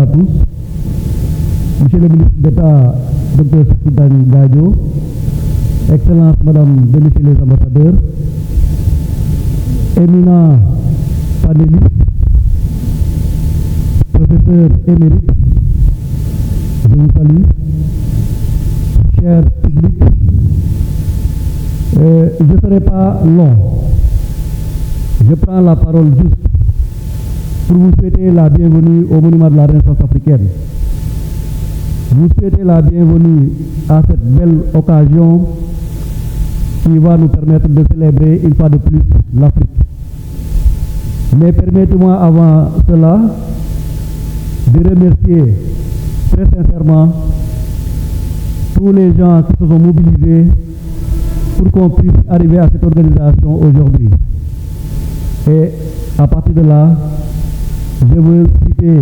à tous. Monsieur le ministre d'État, Dr. Sidani Gadio, Excellence Madame et Messieurs les ambassadeurs, éminents panélistes, professeurs émérites, je vous salue, cher public. Je ne serai pas long. Je prends la parole juste pour vous souhaiter la bienvenue au Monument de la Renaissance africaine. Vous souhaitez la bienvenue à cette belle occasion qui va nous permettre de célébrer une fois de plus l'Afrique. Mais permettez-moi avant cela de remercier très sincèrement tous les gens qui se sont mobilisés pour qu'on puisse arriver à cette organisation aujourd'hui. Et à partir de là, je veux citer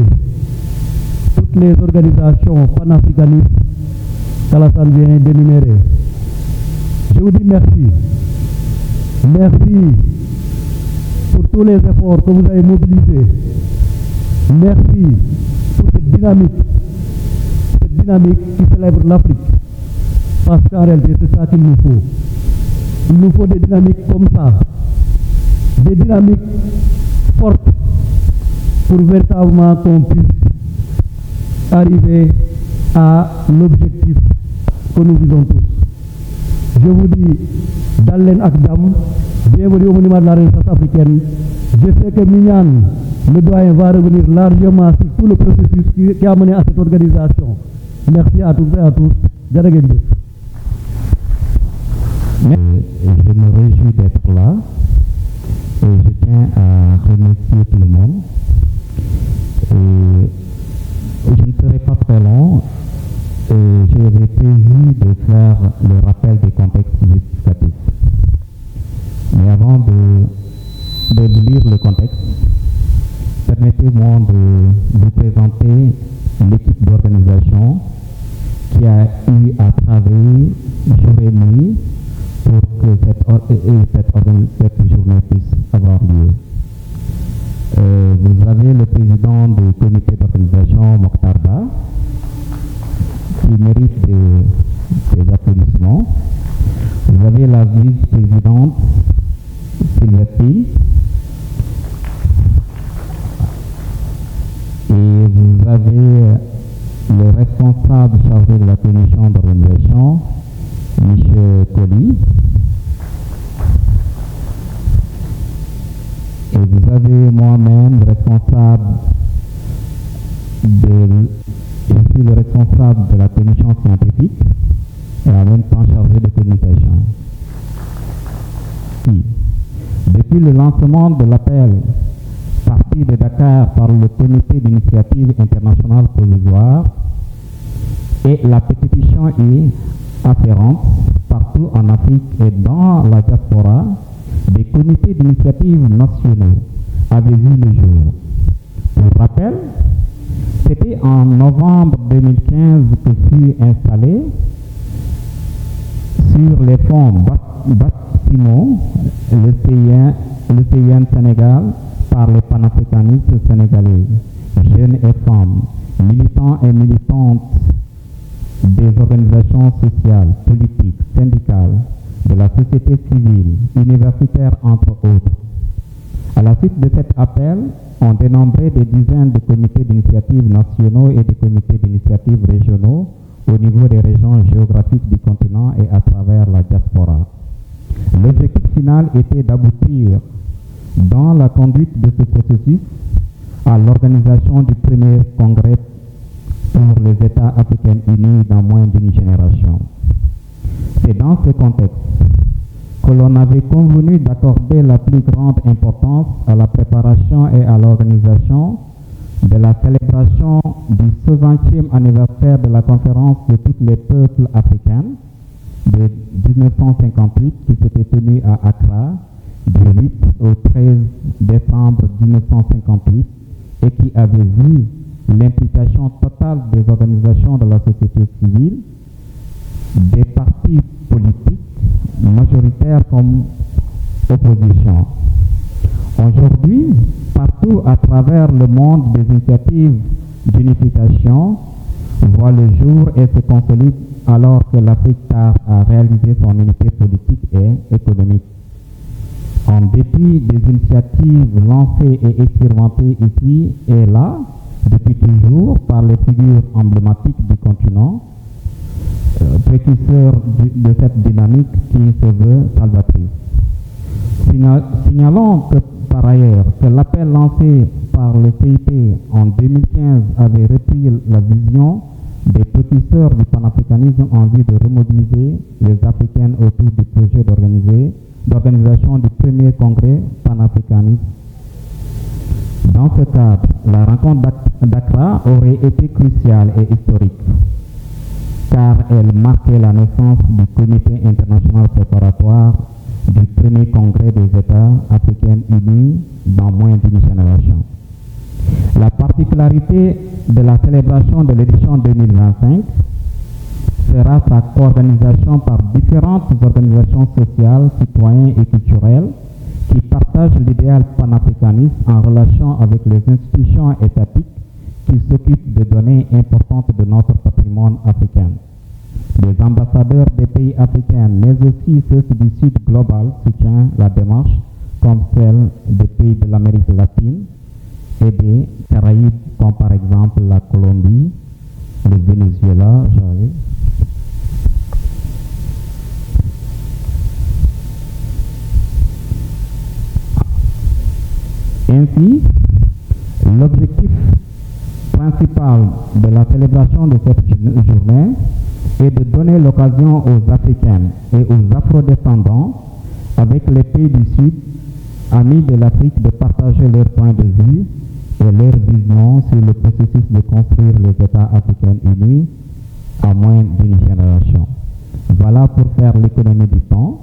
toutes les organisations panafricanistes qu'Alassane vient d'énumérer. Je vous dis merci. Merci pour tous les efforts que vous avez mobilisés. Merci pour cette dynamique qui célèbre l'Afrique. Parce qu'en réalité, c'est ça qu'il nous faut. Il nous faut des dynamiques comme ça. Des dynamiques fortes pour véritablement qu'on puisse arriver à l'objectif que nous visons tous. Je vous dis, Dalen Akdam, bienvenue au Monument de la Renaissance africaine. Je sais que Mignan, le doyen, va revenir largement sur tout le processus qui a mené à cette organisation. Merci à toutes et à tous. Je me réjouis d'être là et je tiens à remercier tout le monde. Je ne serai pas très long. J'avais prévu de faire le rappel des contextes justificatifs. Mais avant de lire le contexte, permettez-moi de vous présenter l'équipe d'organisation qui a eu à travailler jour et nuit pour que cette journée puisse avoir lieu. Vous avez le président du comité d'organisation, Mokhtar Ba, qui mérite des applaudissements. Vous avez la vice-présidente, Sylvie, et vous avez le responsable chargé de la commission d'organisation, Michel Colli. Et vous avez moi-même responsable je suis le responsable de la commission scientifique et en même temps chargé de communication. Depuis le lancement de l'appel parti de Dakar par le comité d'initiative internationale provisoire et la pétition est afférente partout en Afrique et dans la diaspora, des comités d'initiative nationaux avaient vu le jour. Pour rappel, c'était en novembre 2015 que fut installé sur les fonds Bat-Simon, le CIN Sénégal, par les panafricanistes sénégalais, jeunes et femmes, militants et militantes des organisations sociales, politiques, syndicales, de la société civile, universitaire entre autres. À la suite de cet appel, on dénombrait des dizaines de comités d'initiative nationaux et des comités d'initiative régionaux au niveau des régions géographiques du continent et à travers la diaspora. L'objectif final était d'aboutir dans la conduite de ce processus à l'organisation du premier congrès pour les États africains unis dans moins d'une génération. C'est dans ce contexte que l'on avait convenu d'accorder la plus grande importance à la préparation et à l'organisation de la célébration du 60e anniversaire de la conférence de tous les peuples africains de 1958 qui s'était tenue à Accra du 8 au 13 décembre 1958 et qui avait vu l'implication totale des organisations de la société civile, des partis politiques majoritaires comme opposition. Aujourd'hui, partout à travers le monde, des initiatives d'unification voit le jour et se consolide alors que l'Afrique tarde à réaliser son unité politique et économique. En dépit des initiatives lancées et expérimentées ici et là, depuis toujours, par les figures emblématiques du continent, précurseurs de cette dynamique qui se veut salvatrice. Signalons que par ailleurs que l'appel lancé par le CIP en 2015 avait repris la vision des précurseurs du panafricanisme en vue de remobiliser les Africaines autour du projet d'organisation du premier congrès panafricaniste. Dans ce cadre, la rencontre d'Accra aurait été cruciale et historique, car elle marquait la naissance du comité international préparatoire du premier congrès des États africains unis dans moins d'une génération. La particularité de la célébration de l'édition 2025 sera sa co-organisation par différentes organisations sociales, citoyennes et culturelles qui partagent l'idéal panafricaniste en relation avec les institutions étatiques qui s'occupent de données importantes de notre patrimoine africain. Les ambassadeurs des pays africains, mais aussi ceux du Sud global, soutiennent la démarche, comme celle des pays de l'Amérique latine et des Caraïbes, comme par exemple la Colombie, le Venezuela, j'arrive. Ainsi, l'objectif principal de la célébration de cette journée est de donner l'occasion aux Africains et aux Afro-descendants, avec les pays du Sud, amis de l'Afrique, de partager leurs points de vue et leur vision sur le processus de construire les États africains unis à moins d'une génération. Voilà pour faire l'économie du temps.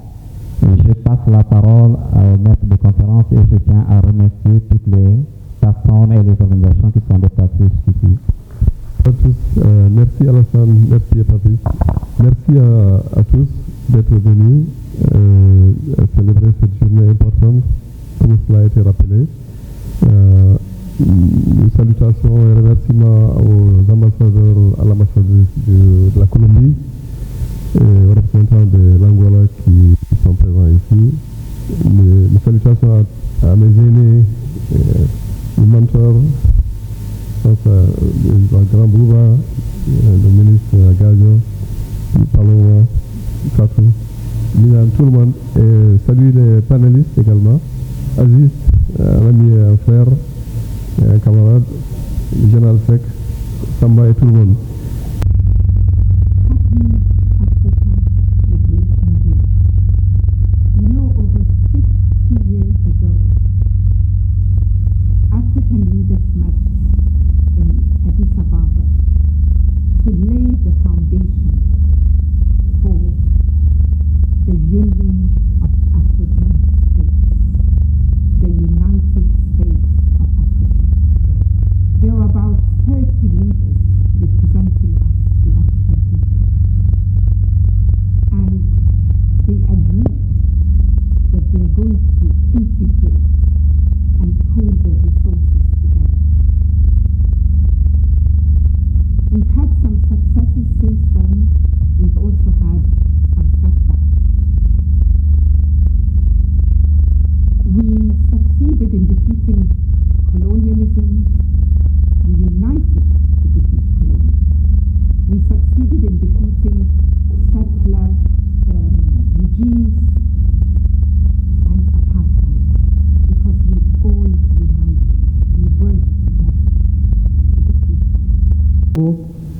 Je passe la parole au maître de conférence et je tiens à remercier toutes les personnes et les organisations qui sont déplacées ici. À tous, merci Alassane, merci Patrice, merci à tous d'être venus célébrer cette journée importante, comme cela a été rappelé. Salutations et remerciements aux ambassadeurs, à l'ambassadeur de la Colombie et aux représentants de l'Angola qui sont présents ici. Mes salutations à mes aînés, mes mentors, le grand Bouba, le ministre Gadio, Paloma, Fatou, Milan, tout le monde, et saluer les panélistes également, Aziz, un ami et un frère, et un camarade, le général Sek, Samba et tout le monde.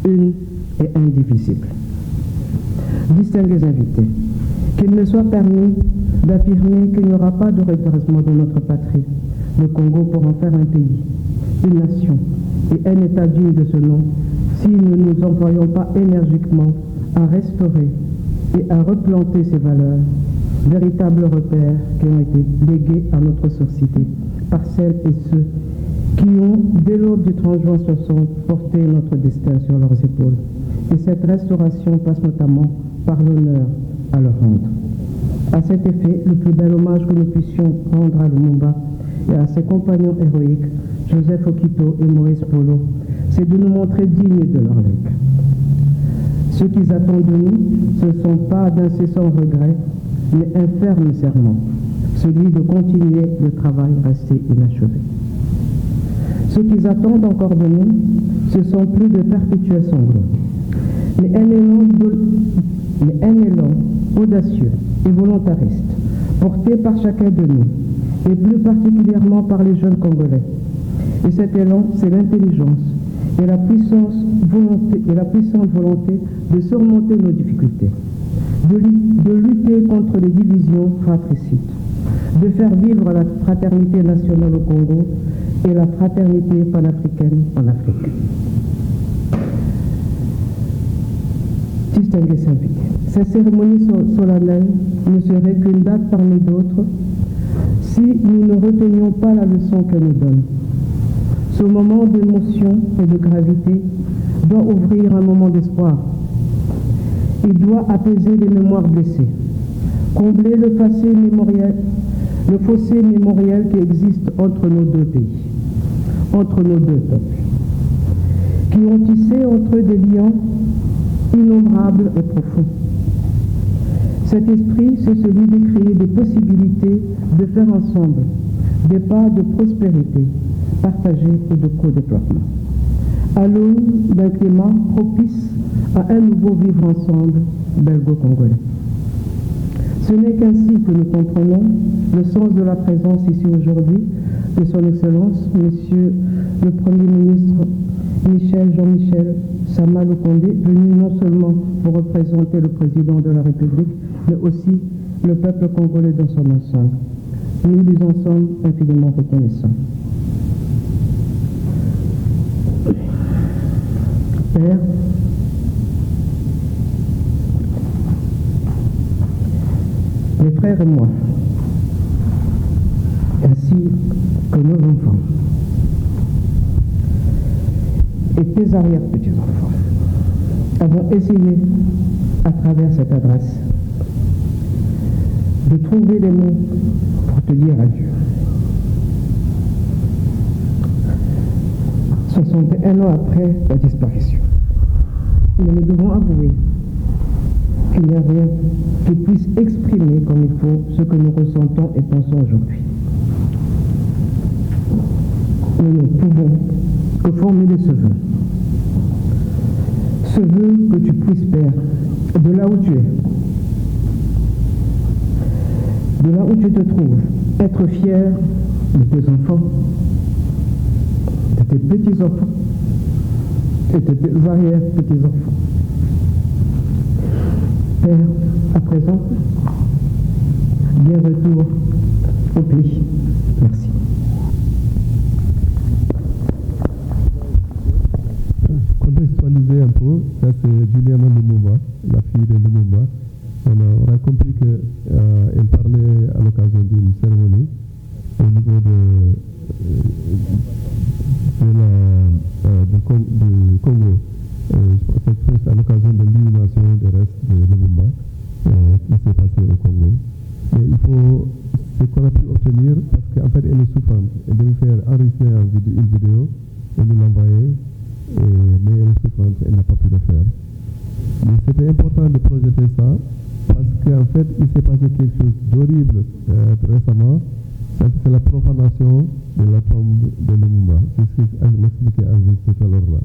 Une et indivisible. Distingués invités, qu'il me soit permis d'affirmer qu'il n'y aura pas de redressement de notre patrie, le Congo, pour en faire un pays, une nation et un État digne de ce nom, si nous ne nous employons pas énergiquement à restaurer et à replanter ces valeurs, véritables repères qui ont été légués à notre société par celles et ceux qui ont, dès l'aube du 30 juin 60, porté notre destin sur leurs épaules. Et cette restauration passe notamment par l'honneur à leur rendre. À cet effet, le plus bel hommage que nous puissions rendre à Lumumba et à ses compagnons héroïques, Joseph Okito et Maurice Polo, c'est de nous montrer dignes de leur legs. Ce qu'ils attendent de nous, ce ne sont pas d'incessants regrets, mais un ferme serment, celui de continuer le travail resté inachevé. Ce qu'ils attendent encore de nous, ce sont plus de perpétuels sanglots, mais un élan audacieux et volontariste, porté par chacun de nous, et plus particulièrement par les jeunes Congolais. Et cet élan, c'est l'intelligence et la puissante volonté de surmonter nos difficultés, de lutter contre les divisions fratricides, de faire vivre la fraternité nationale au Congo et la fraternité panafricaine en Afrique. Distingués invités, cette cérémonie solennelle ne serait qu'une date parmi d'autres si nous ne retenions pas la leçon qu'elle nous donne. Ce moment d'émotion et de gravité doit ouvrir un moment d'espoir. Il doit apaiser les mémoires blessées, combler le fossé mémoriel qui existe entre nos deux pays, entre nos deux peuples, qui ont tissé entre eux des liens innombrables et profonds. Cet esprit, c'est celui de créer des possibilités de faire ensemble des pas de prospérité partagée et de co-développement, à l'aune d'un climat propice à un nouveau vivre ensemble belgo-congolais. Ce n'est qu'ainsi que nous comprenons le sens de la présence ici aujourd'hui de son Excellence, Monsieur le Premier ministre Jean-Michel Sama Lukonde, venu non seulement pour représenter le Président de la République, mais aussi le peuple congolais dans son ensemble. Nous lui en sommes infiniment reconnaissants. Père, mes frères et moi, ainsi que nos enfants et tes arrière-petits-enfants, avons essayé, à travers cette adresse, de trouver les mots pour te dire adieu. 61 ans après ta disparition. Mais nous devons avouer qu'il n'y a rien qui puisse exprimer comme il faut ce que nous ressentons et pensons aujourd'hui. Nous ne pouvons que formuler ce vœu. Ce vœu que tu puisses, Père, de là où tu es, de là où tu te trouves, être fier de tes enfants, de tes petits-enfants et de tes arrière-petits-enfants. Père, à présent, bien retour au pays. Merci. Contextualiser un peu, ça c'est Juliana Lumumba, la fille de Lumumba. On a compris qu'elle parlait à l'occasion d'une cérémonie au niveau du Congo. C'est à l'occasion de l'inhumation des restes de Lumumba qui s'est passé au Congo. Mais il faut ce qu'on a pu obtenir, parce qu'en fait elle est souffrante. Elle devait faire enregistrer une vidéo et nous l'envoyer, mais elle est souffrante, elle n'a pas pu le faire. Mais c'était important de projeter ça, parce qu'en fait il s'est passé quelque chose d'horrible récemment. C'est la profanation de la tombe de Lumumba. C'est ce que m'expliquait Aziz tout à l'heure là.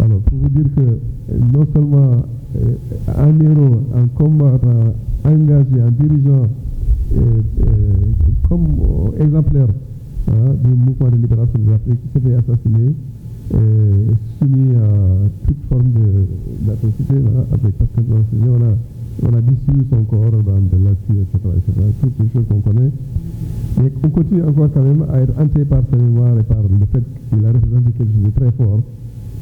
Alors, pour vous dire que non seulement un héros, un combattant engagé, un dirigeant comme exemplaire du mouvement de libération de l'Afrique s'est fait assassiner, soumis à toute forme d'atrocité, parce que on a dissous son corps dans de l'acier, etc., toutes les choses qu'on connaît. Mais on continue encore quand même à être hanté par sa mémoire et par le fait qu'il a représenté quelque chose de très fort,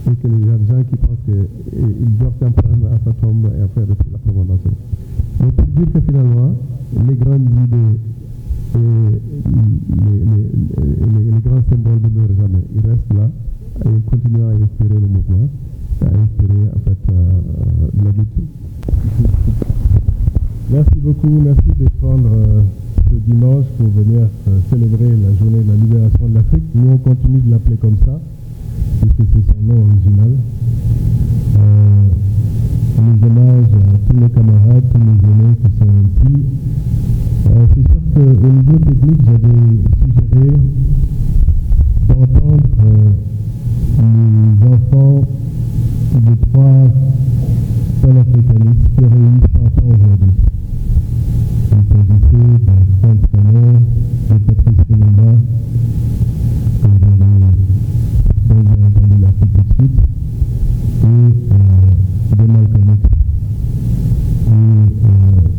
et qu'il y a des gens qui pensent qu'ils doivent s'en prendre à sa tombe et à faire la profanation. Donc pour dire que finalement, les grandes idées et les grands symboles ne meurent jamais. Ils restent là et ils continuent à inspirer le mouvement, à inspirer en fait la lutte. Merci beaucoup, merci de prendre ce dimanche pour venir célébrer la journée de la libération de l'Afrique. Nous on continue de l'appeler comme ça. puisque c'est son nom original. Les hommages à tous nos camarades, tous nos aînés qui sont ici. C'est sûr qu'au niveau technique, j'avais suggéré d'entendre les enfants de 3 panafricanistes qui auraient eu 100 ans aujourd'hui. Il s'agissait de Frantz Fanon, de Patrice Lumumba, que dont j'ai entendu la fille tout de suite, et de Malcolm X.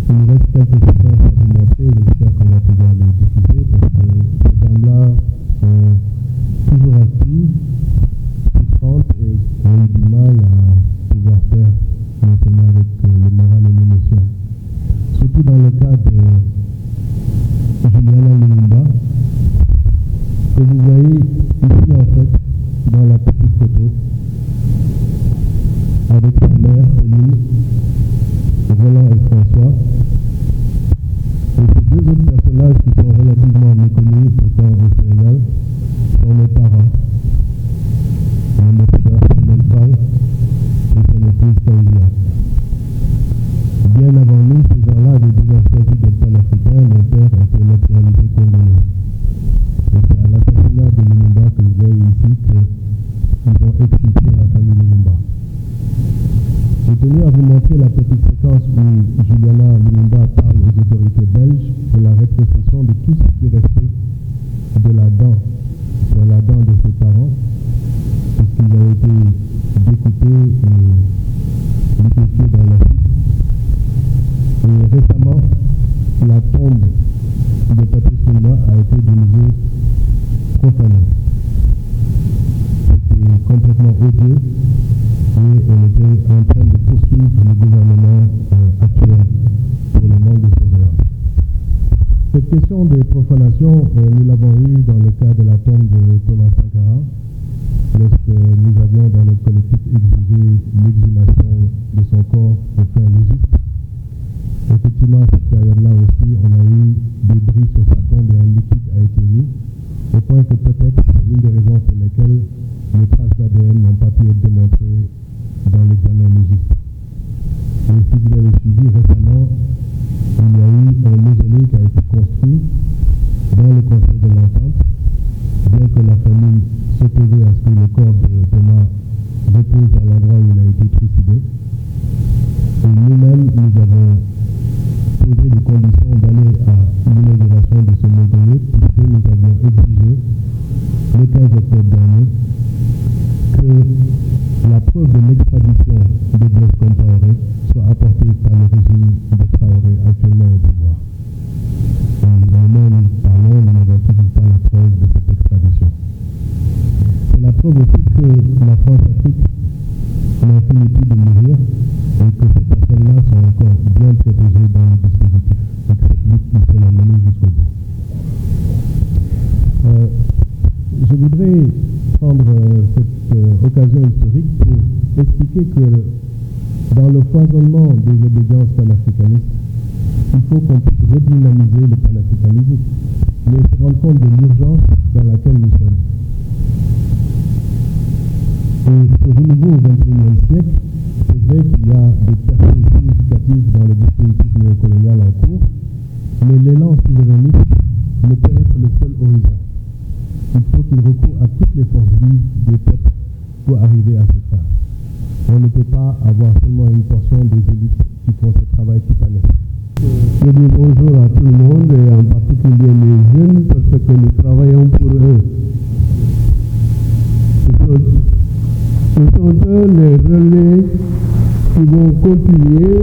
Il nous reste quelques séquences à vous montrer, j'espère qu'on va pouvoir les diffuser parce que ces dames-là sont toujours actives, souffrantes et ont eu du mal à pouvoir faire, notamment avec le moral et l'émotion. Surtout dans le cas de Juliana Lumumba, que vous voyez ici en fait, dans la petite photo, avec sa mère, Pauline, Roland et François. Et ces 2 autres personnages qui sont relativement méconnus, pourtant au Sénégal, sont nos parents. Le ambassadeur Salman Fall et son épouse Fawzia. Bien avant nous, ces gens-là avaient déjà choisi d'être panafricains. Mon père était naturalisé congolais. Et c'est à l'assassinat de Lumumba que vous voyez ici qu'ils ont expulsé la famille Lumumba. J'ai tenu à vous montrer la petite séquence où Juliana Lumumba parle aux autorités belges pour la rétrocession de tout ce qui restait de la dent, sur la dent de ses parents, puisqu'ils avaient été découpés et liquéfiés dans l'acide. Et récemment, la tombe de Patrice Lumumba a été de nouveau profanée. C'était complètement odieux. Et elle était en train de poursuivre le gouvernement actuel pour le manque de surveillance. Cette question des profanations, nous l'avons eue dans le cas de la tombe de Thomas Sankara, lorsque nous avions dans notre collectif exigé l'exhumation de son corps aux fins légistes. Effectivement, à cette période-là aussi, on a eu des bris sur sa tombe et un liquide a été mis, au point que peut-être c'est une des raisons pour lesquelles les traces d'ADN n'ont pas pu être démontrées dans l'examen légiste. Et si vous avez suivi récemment, il y a eu un mausolée qui a été construit dans le Conseil de l'Entente, bien que la famille s'opposait à ce que le corps de Thomas repose à l'endroit où il a été trucidé. Et nous-mêmes, nous avons posé les conditions d'aller à l'inauguration de ce mausolée, puisque nous avions exigé, le 15 octobre dernier, que la preuve de l'extradition de Blaise Compaoré soit apportée par le régime de Traoré actuellement au pouvoir. Et au moment où nous parlons, nous n'avons toujours pas la preuve de cette extradition. C'est la preuve aussi que la France-Afrique n'en finit plus de mourir et que ces personnes-là sont encore bien protégées dans le dispositif et que cette lutte, il faut la mener jusqu'au bout. Je voudrais prendre cette occasion historique pour expliquer que dans le foisonnement des obédiences panafricanistes, il faut qu'on puisse redynamiser le panafricanisme, mais se rendre compte de l'urgence dans laquelle nous sommes. Et ce renouveau au XXIe siècle, c'est vrai qu'il y a des percées significatives dans le dispositif néocolonial en cours, mais l'élan souverainiste ne peut être le seul horizon. Il faut qu'il recourt à toutes les forces vives des peuples pour arriver à ce fin. On ne peut pas avoir seulement une portion des élites qui font ce travail titanesque. Je dis bonjour à tout le monde et en particulier les jeunes parce que nous travaillons pour eux. Ce sont eux les relais qui vont continuer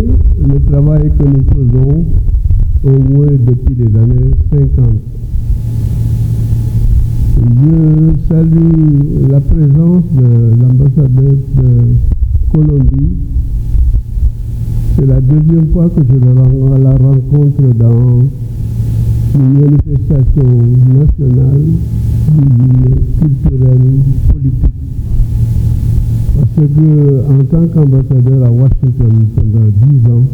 le travail que nous faisons au moins depuis les années 50. Je salue la présence de l'ambassadeur de Colombie. C'est la deuxième fois que je la rencontre dans une manifestation nationale, culturelle, politique. Parce que, en tant qu'ambassadeur à Washington pendant 10 ans,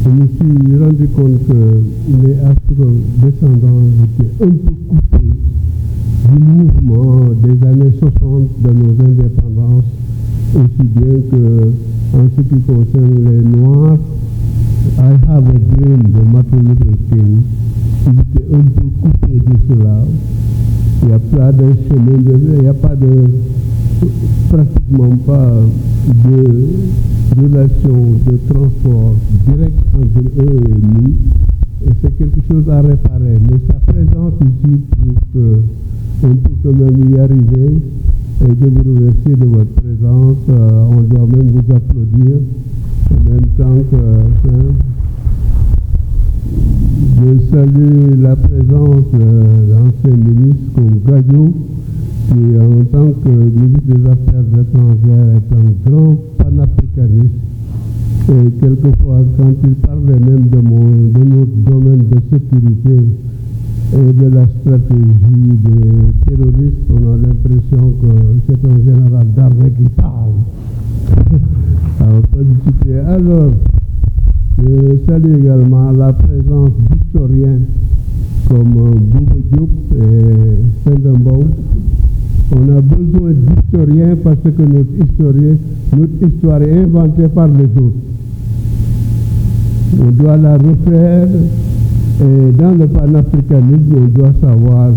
je me suis rendu compte que les afro-descendants étaient un peu coupés du mouvement des années 60 de nos indépendances, aussi bien que en ce qui concerne les Noirs. I have a dream de Martin Luther King. Il était un peu coupé de cela. Il n'y a pas de chemin de vie, il n'y a pas de, pratiquement pas de relation de transport direct entre eux et nous. Et c'est quelque chose à réparer. Mais sa présence ici prouve qu'on peut quand même y arriver. Et je vous remercie de votre présence. On doit même vous applaudir en même temps que je salue la présence d'anciens ministres comme Gadio, qui en tant que ministre des Affaires étrangères est un grand panafricaniste. Et quelquefois, quand il parlait même de notre domaine de sécurité et de la stratégie des terroristes, on a l'impression que c'est un général d'armée qui parle. Alors, pas discuter. Alors, je salue également la présence d'historiens comme Bouba Diop et Sendembaou. On a besoin d'historiens parce que notre histoire est inventée par les autres. On doit la refaire et dans le panafricanisme, on doit savoir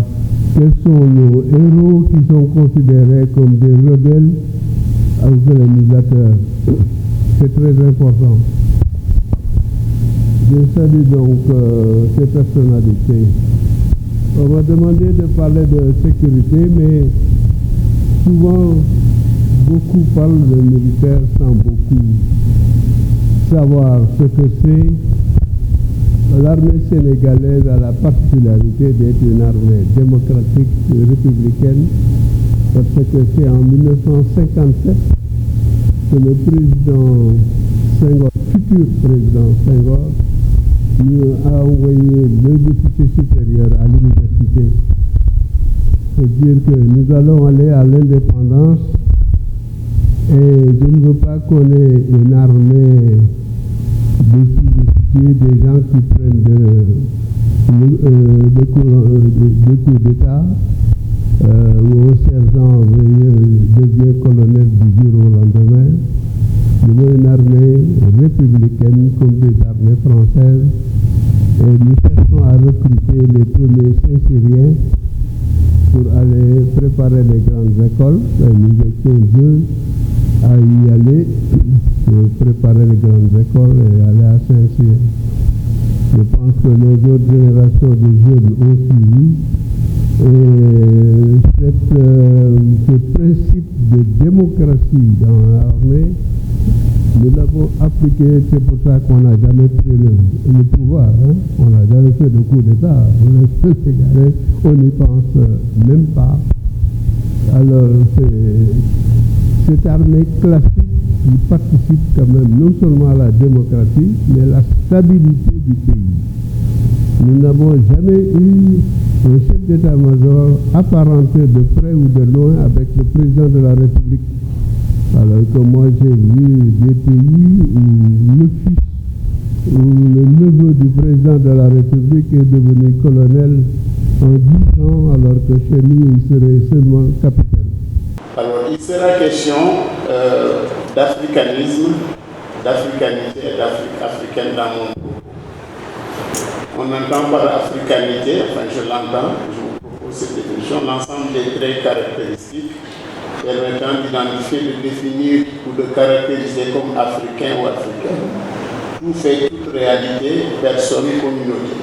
quels sont nos héros qui sont considérés comme des rebelles ou colonisateurs. C'est très important. Je salue donc ces personnalités. On m'a demandé de parler de sécurité, mais souvent, beaucoup parlent de militaires sans beaucoup savoir ce que c'est. L'armée sénégalaise a la particularité d'être une armée démocratique républicaine, parce que c'est en 1957 que le président Senghor, futur président Senghor, nous a envoyé deux officiers supérieurs à l'université pour dire que nous allons aller à l'indépendance et je ne veux pas qu'on ait une armée de sous-officiers, des gens qui prennent des coups d'État, où un sergent devient colonel du jour au lendemain. Nous avons une armée républicaine comme des armées françaises et nous cherchons à recruter les premiers Saint-Syriens pour aller préparer les grandes écoles. Nous étions deux à y aller pour préparer les grandes écoles et aller à Saint-Cyr. Je pense que les autres générations de jeunes ont suivi. Et ce principe de démocratie dans l'armée, nous l'avons appliqué, c'est pour ça qu'on n'a jamais pris le pouvoir. Hein? On n'a jamais fait de coup d'État. On n'y pense même pas. Alors, cette armée classique qui participe quand même non seulement à la démocratie, mais à la stabilité du pays. Nous n'avons jamais eu un chef d'état-major apparenté de près ou de loin avec le président de la République. Alors que moi j'ai vu des pays où le fils ou le neveu du président de la République est devenu colonel en 10 ans, alors que chez nous il serait seulement capitaine. Alors il sera question d'africanisme, d'africanité et d'Afrique africaine dans mon propos. On entend par africanité, enfin je l'entends, je vous propose cette définition, l'ensemble des traits caractéristiques permettant d'identifier, de définir ou de caractériser comme africain ou africaine tout fait, toute réalité, personne, communauté.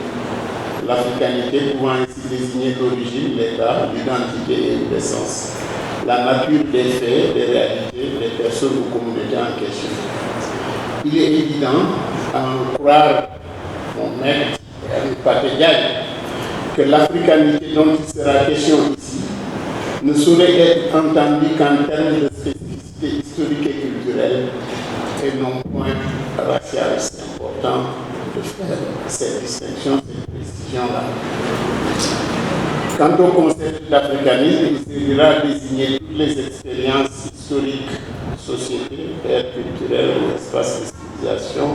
L'africanité pouvant ainsi désigner l'origine, l'état, l'identité et l'essence, la nature des faits, des réalités, des personnes ou communautés en question. Il est évident, à en croire mon maître, que l'africanité dont il sera question ici ne saurait être entendue qu'en termes de spécificité historique et culturelle et non point raciale. C'est important de faire cette distinction, cette précision-là. Quant au concept d'africanisme, il servira à désigner toutes les expériences historiques, sociétés, ères culturelles ou espaces de civilisation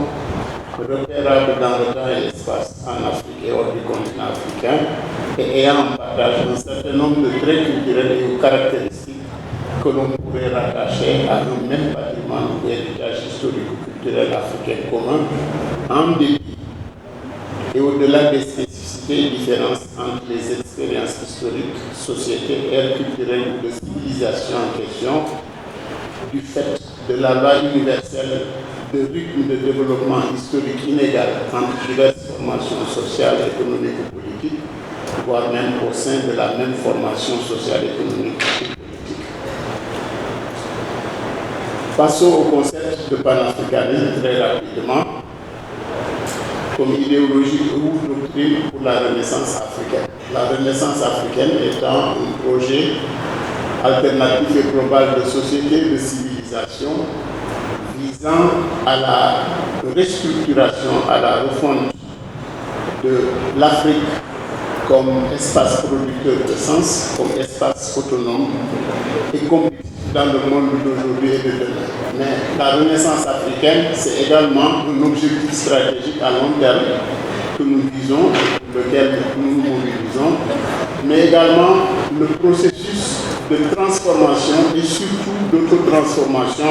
repérables dans le temps et l'espace en Afrique et hors du continent africain et ayant en partage un certain nombre de traits culturels et aux caractéristiques que l'on pourrait rattacher à un même patrimoine ou héritage historique-culturel africain commun, en dépit et au-delà des spécificités et différences entre les expériences historiques, sociétés, culturelles ou de civilisation en question, du fait de la loi universelle de rythme de développement historique inégal entre diverses formations sociales, économiques ou politiques, voire même au sein de la même formation sociale, économique ou politique. Passons au concept de panafricanisme très rapidement, comme idéologie ou doctrine pour la Renaissance africaine. La Renaissance africaine étant un projet alternatif et global de société, de civilisation, visant à la restructuration, à la refonte de l'Afrique comme espace producteur de sens, comme espace autonome et compétitif dans le monde d'aujourd'hui et de demain. Mais la Renaissance africaine, c'est également un objectif stratégique à long terme que nous visons, lequel nous nous mobilisons, mais également le processus de transformation et surtout d'autotransformation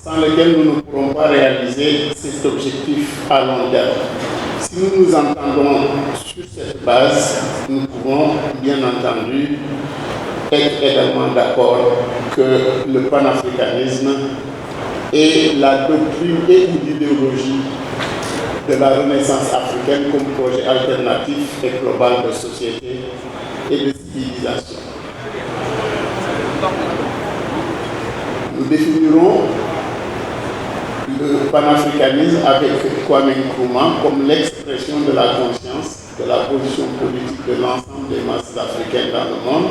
sans lequel nous ne pourrons pas réaliser cet objectif à long terme. Si nous nous entendons sur cette base, nous pouvons bien entendu être également d'accord que le panafricanisme est la doctrine et l'idéologie de la Renaissance africaine comme projet alternatif et global de société et de civilisation. Nous définirons le panafricanisme avec Kwame Nkrumah comme l'expression de la conscience de la position politique de l'ensemble des masses africaines dans le monde,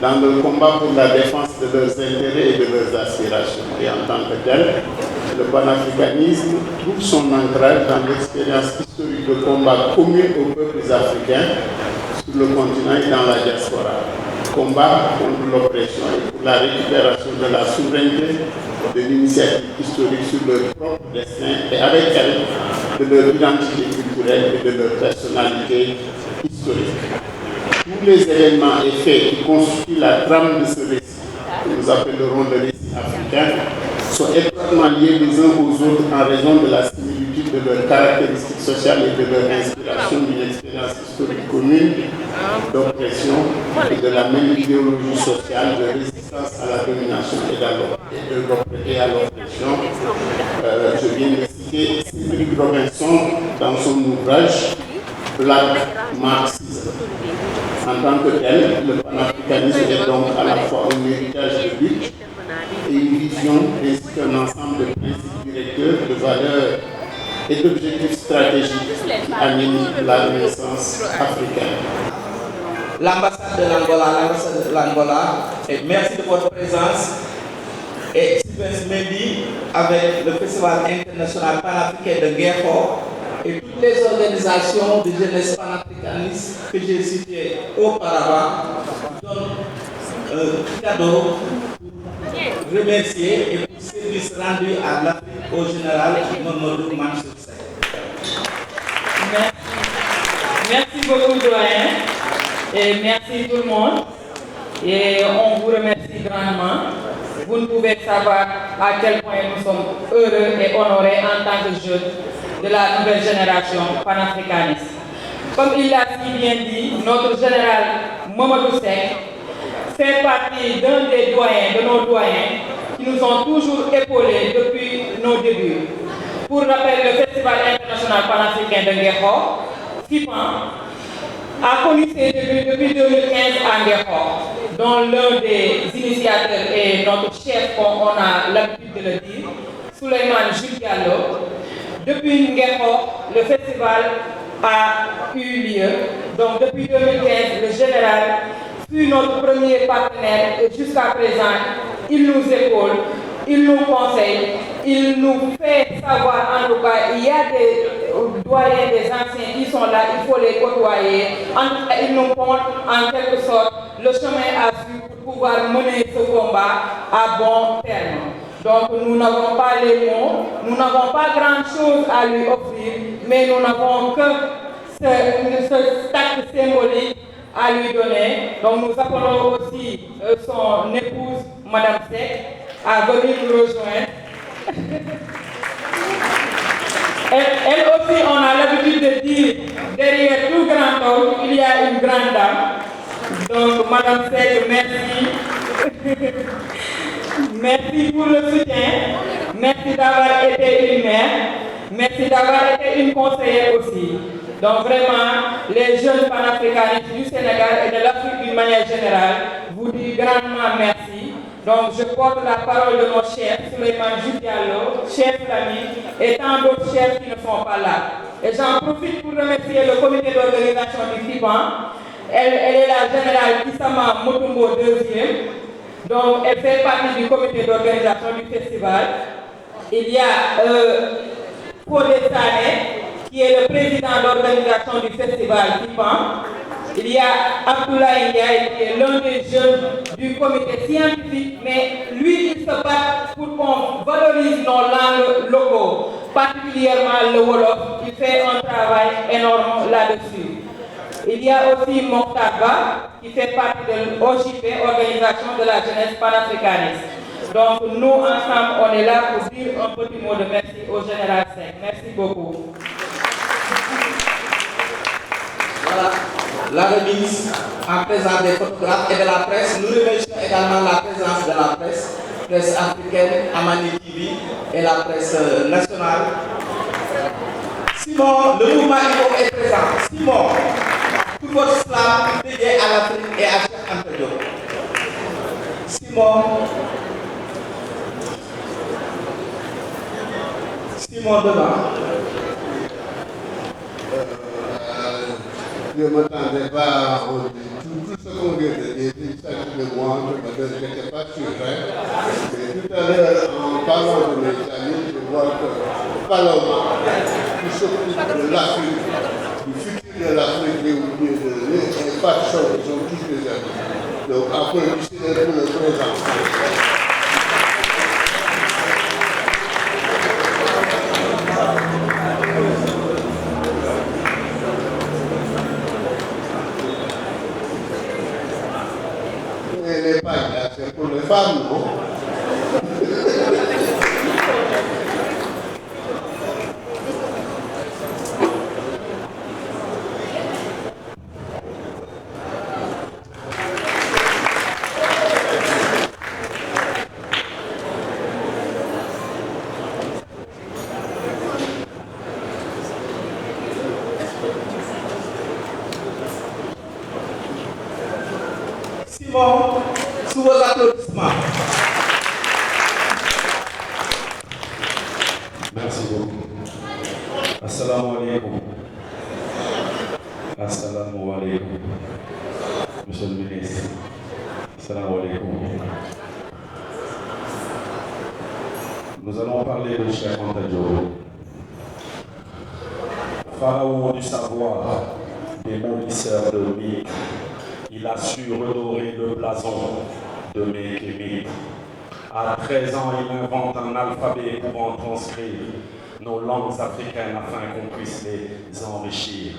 dans le combat pour la défense de leurs intérêts et de leurs aspirations. Et en tant que tel, le panafricanisme trouve son ancrage dans l'expérience historique de combat commun aux peuples africains sur le continent et dans la diaspora. Combat contre l'oppression et pour la récupération de la souveraineté de l'initiative historique sur leur propre destin et avec elle de leur identité culturelle et de leur personnalité historique. Tous les événements et faits qui constituent la trame de ce récit, que nous appellerons le récit africain, sont étroitement liés les uns aux autres en raison de la similitude de leurs caractéristiques sociales et de leur inspiration d'une expérience historique commune d'oppression et de la même idéologie sociale de résistance à la domination et à l'oppression. Je viens de citer Cédric Robinson dans son ouvrage Black Marxism. En tant que tel, le panafricanisme est donc à la fois un héritage de lutte et une vision ainsi qu'un ensemble de principes directeurs, de valeurs et d'objectifs stratégiques qui animent la Renaissance africaine. L'ambassade de l'Angola, et merci de votre présence. Et Sylvain Mendy avec le Festival international panafricain de Nguerfort et toutes les organisations de jeunesse panafricaniste que j'ai citées auparavant donnent un cadeau pour remercier et pour service rendu à l'Afrique au général Mamadou Mansour Seck. Merci beaucoup, doyen, et merci tout le monde. Et on vous remercie grandement. Vous ne pouvez savoir à quel point nous sommes heureux et honorés en tant que jeunes de la nouvelle génération panafricaniste. Comme il l'a si bien dit, notre général Mamadou Seck fait partie d'un des doyens, de nos doyens, qui nous ont toujours épaulés depuis nos débuts. Pour rappel, le Festival international panafricain de Nguerfort, FIPAN, a connu ses débuts depuis 2015 à Nguerfort, dont l'un des initiateurs est notre chef, comme on a l'habitude de le dire, Souleymane Jules Diallo. Depuis Nguerfort, le festival a eu lieu. Donc depuis 2015, le général fut notre premier partenaire et jusqu'à présent, il nous épaule, il nous conseille, il nous fait savoir, en tout cas, il y a des doyens, des anciens qui sont là, il faut les côtoyer. En tout cas, ils nous montrent en quelque sorte le chemin à suivre pour pouvoir mener ce combat à bon terme. Donc nous n'avons pas les mots, nous n'avons pas grand-chose à lui offrir, mais nous n'avons que ce acte symbolique à lui donner. Donc nous appelons aussi son épouse, Madame Seck, à venir nous rejoindre. Elle aussi, on a l'habitude de dire, derrière tout grand homme, il y a une grande dame. Donc Madame Seck, merci. Merci pour le soutien. Merci d'avoir été une mère. Merci d'avoir été une conseillère aussi. Donc vraiment, les jeunes panafricanistes du Sénégal et de l'Afrique d'une manière générale vous disent grandement merci. Donc je porte la parole de nos chefs, Souleymane Diallo, chef Lamy et tant d'autres chefs qui ne sont pas là. Et j'en profite pour remercier le comité d'organisation du FIBAN. Elle est la générale Kissama Motumbo 2e. Donc elle fait partie du comité d'organisation du festival. Il y a Kodé Sané, qui est le président d'organisation du festival FIBAN. Il y a Abdoulaye Ndiaye, qui est l'un des jeunes du comité scientifique, mais lui, il se bat pour qu'on valorise nos langues locaux, particulièrement le Wolof, qui fait un travail énorme là-dessus. Il y a aussi Moktaba, qui fait partie de l'OJP, Organisation de la jeunesse panafricaniste. Donc nous, ensemble, on est là pour dire un petit mot de merci au général Seck. Merci beaucoup. Voilà. La remise en présence des photographes et de la presse. Nous remercions également la présence de la presse africaine, Amani TV et la presse nationale. Simon, le mouvement IFO est présent. Simon, tout votre slam dédié à l'Afrique et à Cheikh Anta Diop. Simon devant. Je ne m'attendais pas à tout ce qu'on vient de dire, il s'agit de moi, je n'étais pas sujet. Et tout à l'heure, en parlant de mes amis, je vois que Paloma, qui s'occupe de l'Afrique, du futur de l'Afrique, et pas de choses, ils sont tous des amis. Donc applaudissez-les pour le présent. Les pailles, c'est pour les femmes, non? Simon, sous vos applaudissements. Merci beaucoup. Assalamu alaikum. Assalamu alaikum. Monsieur le ministre. Assalamu alaikum. Nous allons parler de Cheikh Anta Diop. Pharaon du savoir, démolisseur de mythes. Il a su redorer le blason de Mékémite. À 13 ans, il invente un alphabet pouvant transcrire nos langues africaines afin qu'on puisse les enrichir.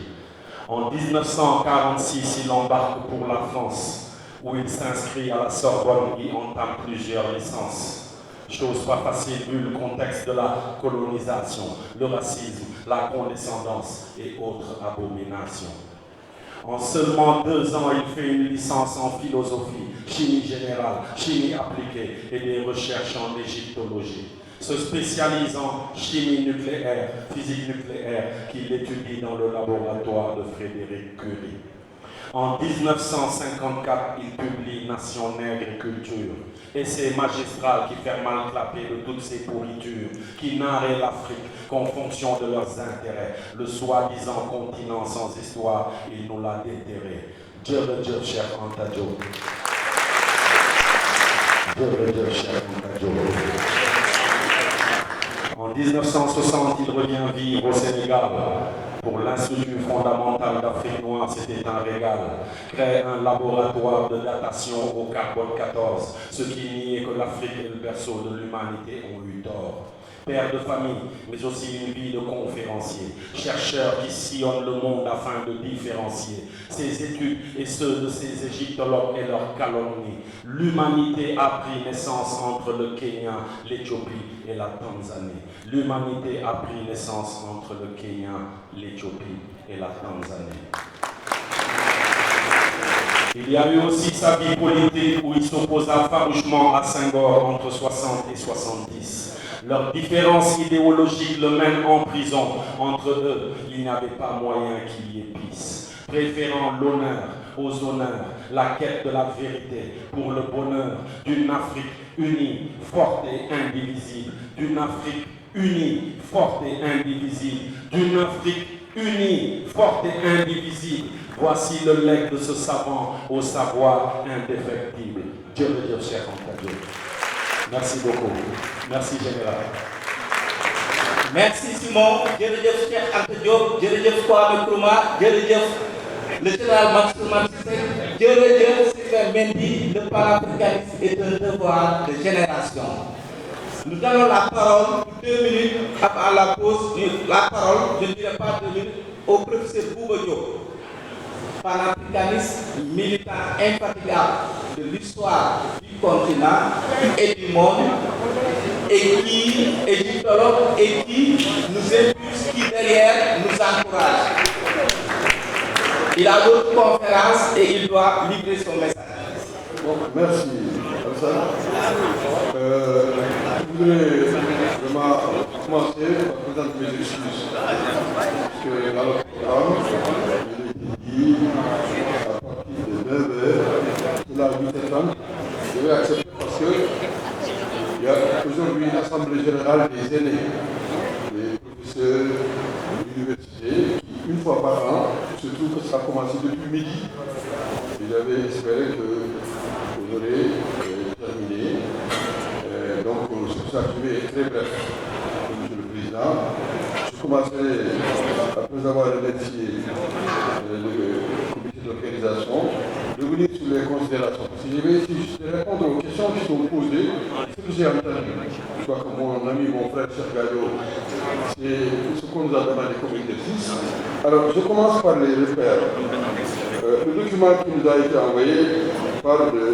En 1946, il embarque pour la France, où il s'inscrit à la Sorbonne et entame plusieurs licences. Chose pas facile vu le contexte de la colonisation, le racisme, la condescendance et autres abominations. En seulement 2 ans, il fait une licence en philosophie, chimie générale, chimie appliquée et des recherches en égyptologie. Se spécialise en chimie nucléaire, physique nucléaire, qu'il étudie dans le laboratoire de Frédéric Curie. En 1954, il publie Nation Nègre et Culture, essai magistral qui fait mal clapper de toutes ces pourritures, qui narraient l'Afrique qu'en fonction de leurs intérêts. Le soi-disant continent sans histoire, il nous l'a déterré. Dieu le Dieu, Cheikh Anta Diop. Dieu le Dieu, Cheikh Anta Diop. En 1960, il revient vivre au Sénégal. Pour l'Institut fondamental d'Afrique noire, c'était un régal. Crée un laboratoire de datation au carbone 14, ce qui niait que l'Afrique et le berceau de l'humanité ont eu tort. père de famille, mais aussi une vie de conférencier, chercheur qui sillonne le monde afin de différencier ses études et ceux de ses égyptologues et leurs calomnies. L'humanité a pris naissance entre le Kenya, l'Éthiopie et la Tanzanie. L'humanité a pris naissance entre le Kenya, l'Éthiopie et la Tanzanie. Il y a eu aussi sa vie politique où il s'opposa farouchement à Senghor entre 60 et 70. Leurs différences idéologiques le mènent en prison. Entre eux, il n'y avait pas moyen qu'il y ait peace. Préférant l'honneur aux honneurs, la quête de la vérité pour le bonheur d'une Afrique unie, forte et indivisible. D'une Afrique unie, forte et indivisible. D'une Afrique unie, forte et indivisible. Voici le legs de ce savant au savoir indéfectible. Dieu le Dieu, cher Anta Diop. Merci beaucoup. Merci, Général. Merci, Simon. Dieu le Dieu, cher Anta Diop. Dieu le Dieu, Kwame Nkrumah. Dieu le Dieu, le général Maxime Cissé. Dieu le Dieu, Sylvain Mendy. Le panafricanisme est un devoir de génération. Nous donnons la parole pour 2 minutes avant la pause. La parole, je ne dirai pas 2 minutes, au professeur Bouba Diop, panafricaniste, militant infatigable de l'histoire du continent et du monde, et qui est égyptologue et qui nous impulse, qui derrière nous encourage. Il a d'autres conférences et il doit livrer son message. Bon, merci. Je voudrais vraiment commencer par présenter mes excuses. Parce que dans le programme, il est dit à partir de 9h, de la 8h30, je vais accepter parce qu'il y a aujourd'hui une assemblée générale des aînés, des professeurs de l'université, qui, une fois par an, se trouve que ça a commencé depuis midi. Et j'avais espéré que vous aurez terminé. Donc, c'est pour ça que je vais être très bref, Monsieur le Président. Je commencerai, après avoir remercié le comité d'organisation, de venir sur les considérations. Parce que je vais essayer juste de répondre aux questions qui sont posées, ce que j'ai entendu. Je crois que mon ami, mon frère Cheikh Gadio, c'est ce qu'on nous a demandé comme exercice. Alors, je commence par les repères. Le document qui nous a été envoyé parle de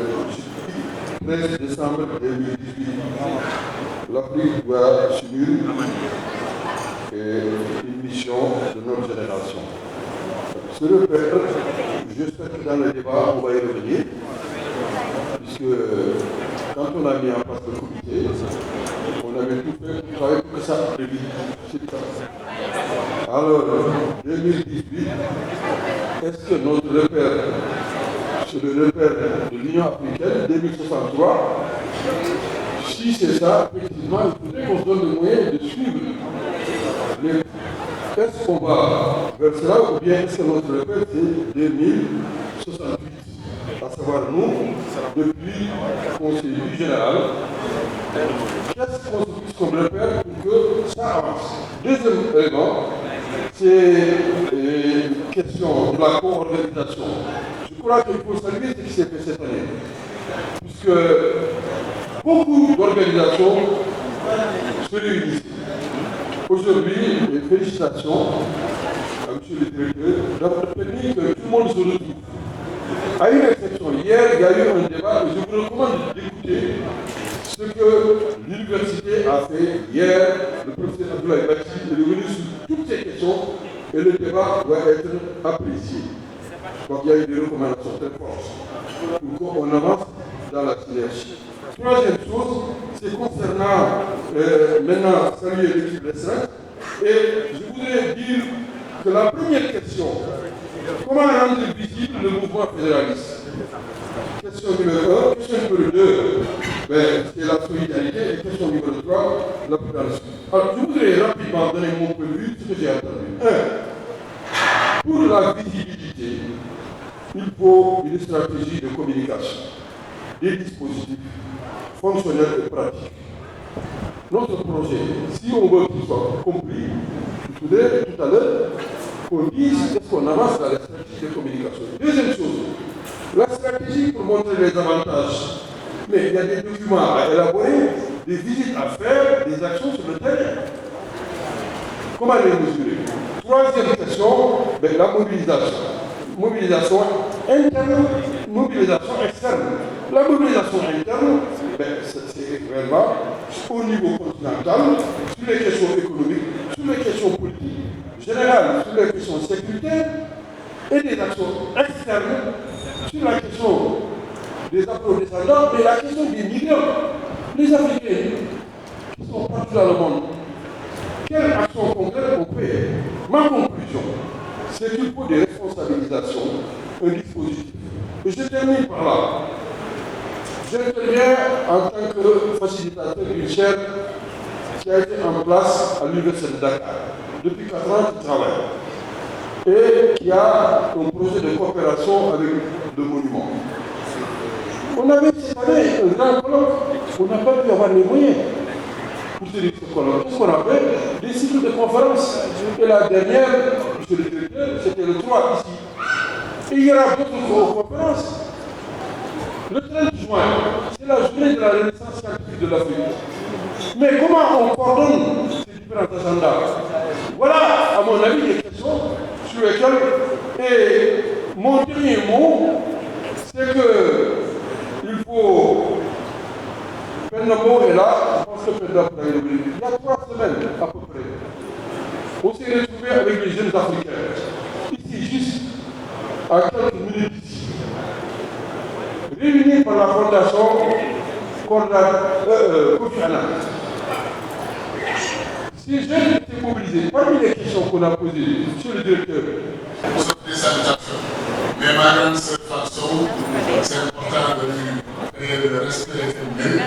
13 décembre 2018. L'Afrique doit subir une mission de notre génération. Ce repère, j'espère que dans le débat, on va y revenir, puisque quand on a mis en place le comité, on avait tout fait pour travailler pour que ça arrive vite. Alors, 2018, est-ce que notre repère, c'est le repère de l'Union africaine 2063? Si c'est ça, effectivement, il faudrait qu'on se donne le moyen de suivre. Est-ce qu'on va vers cela ou bien est-ce que notre repère c'est 2068? À savoir nous, depuis le Conseil général, qu'est-ce qu'on se fixe comme repère pour que ça avance? Deuxième élément, c'est une question de la co-organisation. Je crois qu'il faut saluer ce qui s'est fait cette année, puisque beaucoup d'organisations se réunissent. Aujourd'hui, et félicitations à M. le directeur d'avoir permis que tout le monde se retrouve. À une exception, hier, il y a eu un débat et je vous recommande d'écouter ce que l'université a fait hier. Le professeur Abdoulaye Bati est revenu sur toutes ces questions et le débat doit être apprécié. Donc il y a eu des recommandations très fortes pour qu'on avance dans la synergie. Troisième chose, c'est concernant maintenant saluer l'équipe restreinte. Et je voudrais dire que la première question, comment rendre visible le mouvement fédéraliste? Question numéro 1. Question numéro 2, c'est la solidarité. Et question numéro 3, la prudence. Alors je voudrais rapidement donner mon point de vue, ce que j'ai entendu. 1. Pour la visibilité, il faut une stratégie de communication, des dispositifs fonctionnels et pratiques. Notre projet, si on veut qu'il soit compris, il faudrait tout à l'heure qu'on dise est-ce qu'on avance dans la stratégie de communication. Deuxième chose, la stratégie pour montrer les avantages. Mais il y a des documents à élaborer, des visites à faire, des actions sur le terrain. Comment les mesurer? Troisième question, la mobilisation. Mobilisation interne, mobilisation externe. La mobilisation interne, c'est vraiment au niveau continental, sur les questions économiques, sur les questions politiques, générales, sur les questions sécuritaires, et des actions externes sur la question des afro-descendants, mais la question des migrants, les Africains qui sont partout dans le monde. Quelle action concrète on fait? Ma conclusion, c'est qu'il faut des responsabilisations, un dispositif. Et je termine par là. J'interviens en tant que facilitateur d'une chaire qui a été en place à l'Université de Dakar. Depuis 4 ans, je travaille. Et qui a un projet de coopération avec le monument. On avait cette année un grand colloque, on n'a pas pu avoir les moyens pour tenir ce colloque. Qu'est-ce qu'on a fait? Des cycles de conférences. Et la dernière, monsieur le directeur, c'était le 3 ici. Et il y aura d'autres conférences. Le 30 juin, c'est la journée de la Renaissance scientifique de l'Afrique. Mais comment on coordonne ces différents agendas? Voilà, à mon avis, des questions sur lesquelles, et mon dernier mot, c'est que il faut, Pendamo est là, je pense que Pendamo pourrait le dire, il y a 3 semaines à peu près, on s'est retrouvé avec les jeunes Africains, ici, juste à quelques minutes d'ici, réunis par la fondation Kofi Annan. Ces jeunes étaient mobilisés. Parmi les questions qu'on a posées, monsieur le directeur, des salutations. Mais ma grande satisfaction, c'est important de respecter les féminines.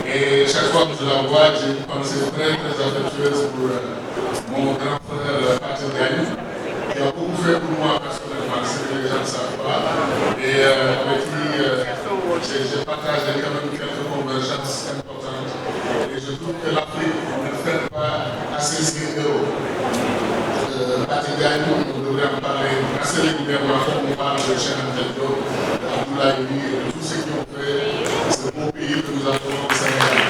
Et chaque fois que je la vois, j'ai une pensée très très affectueuse pour mon grand frère Patrick Gagne, qui a beaucoup fait pour moi personnellement, c'est que les gens ne savent pas. Et avec qui j'ai partagé quand même quelques convergences importantes. Et je trouve que l'Afrique ne fait pas assez ses héros. Patrick Gagne, on devrait en parler assez régulièrement quand on parle de Cheikh Anta Diop, d'Abdoulaye Wade, de tous ceux qui ont fait ce beau pays que nous appelons le Sénégal.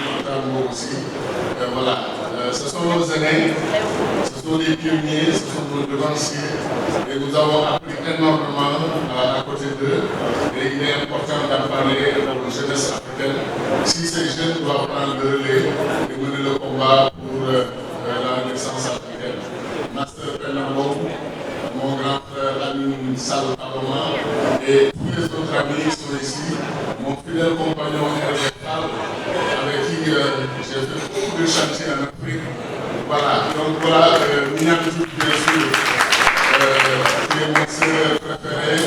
Notamment aussi. Voilà. Ce sont nos aînés, ce sont les pionniers, ce sont nos devanciers. Et nous avons appris énormément à côté d'eux. Et il est important d'en parler pour la jeunesse africaine. Si ces jeunes doivent prendre le relais et mener le combat pour la naissance africaine. Master Penambo, mon grand frère Amin Sal Paroma et tous les autres amis qui sont ici, mon fidèle compagnon Hervé Fall, avec qui j'ai fait beaucoup de chantiers en Afrique. Voilà, donc voilà, Mignane Diouf, bien sûr, qui est mon sœur préféré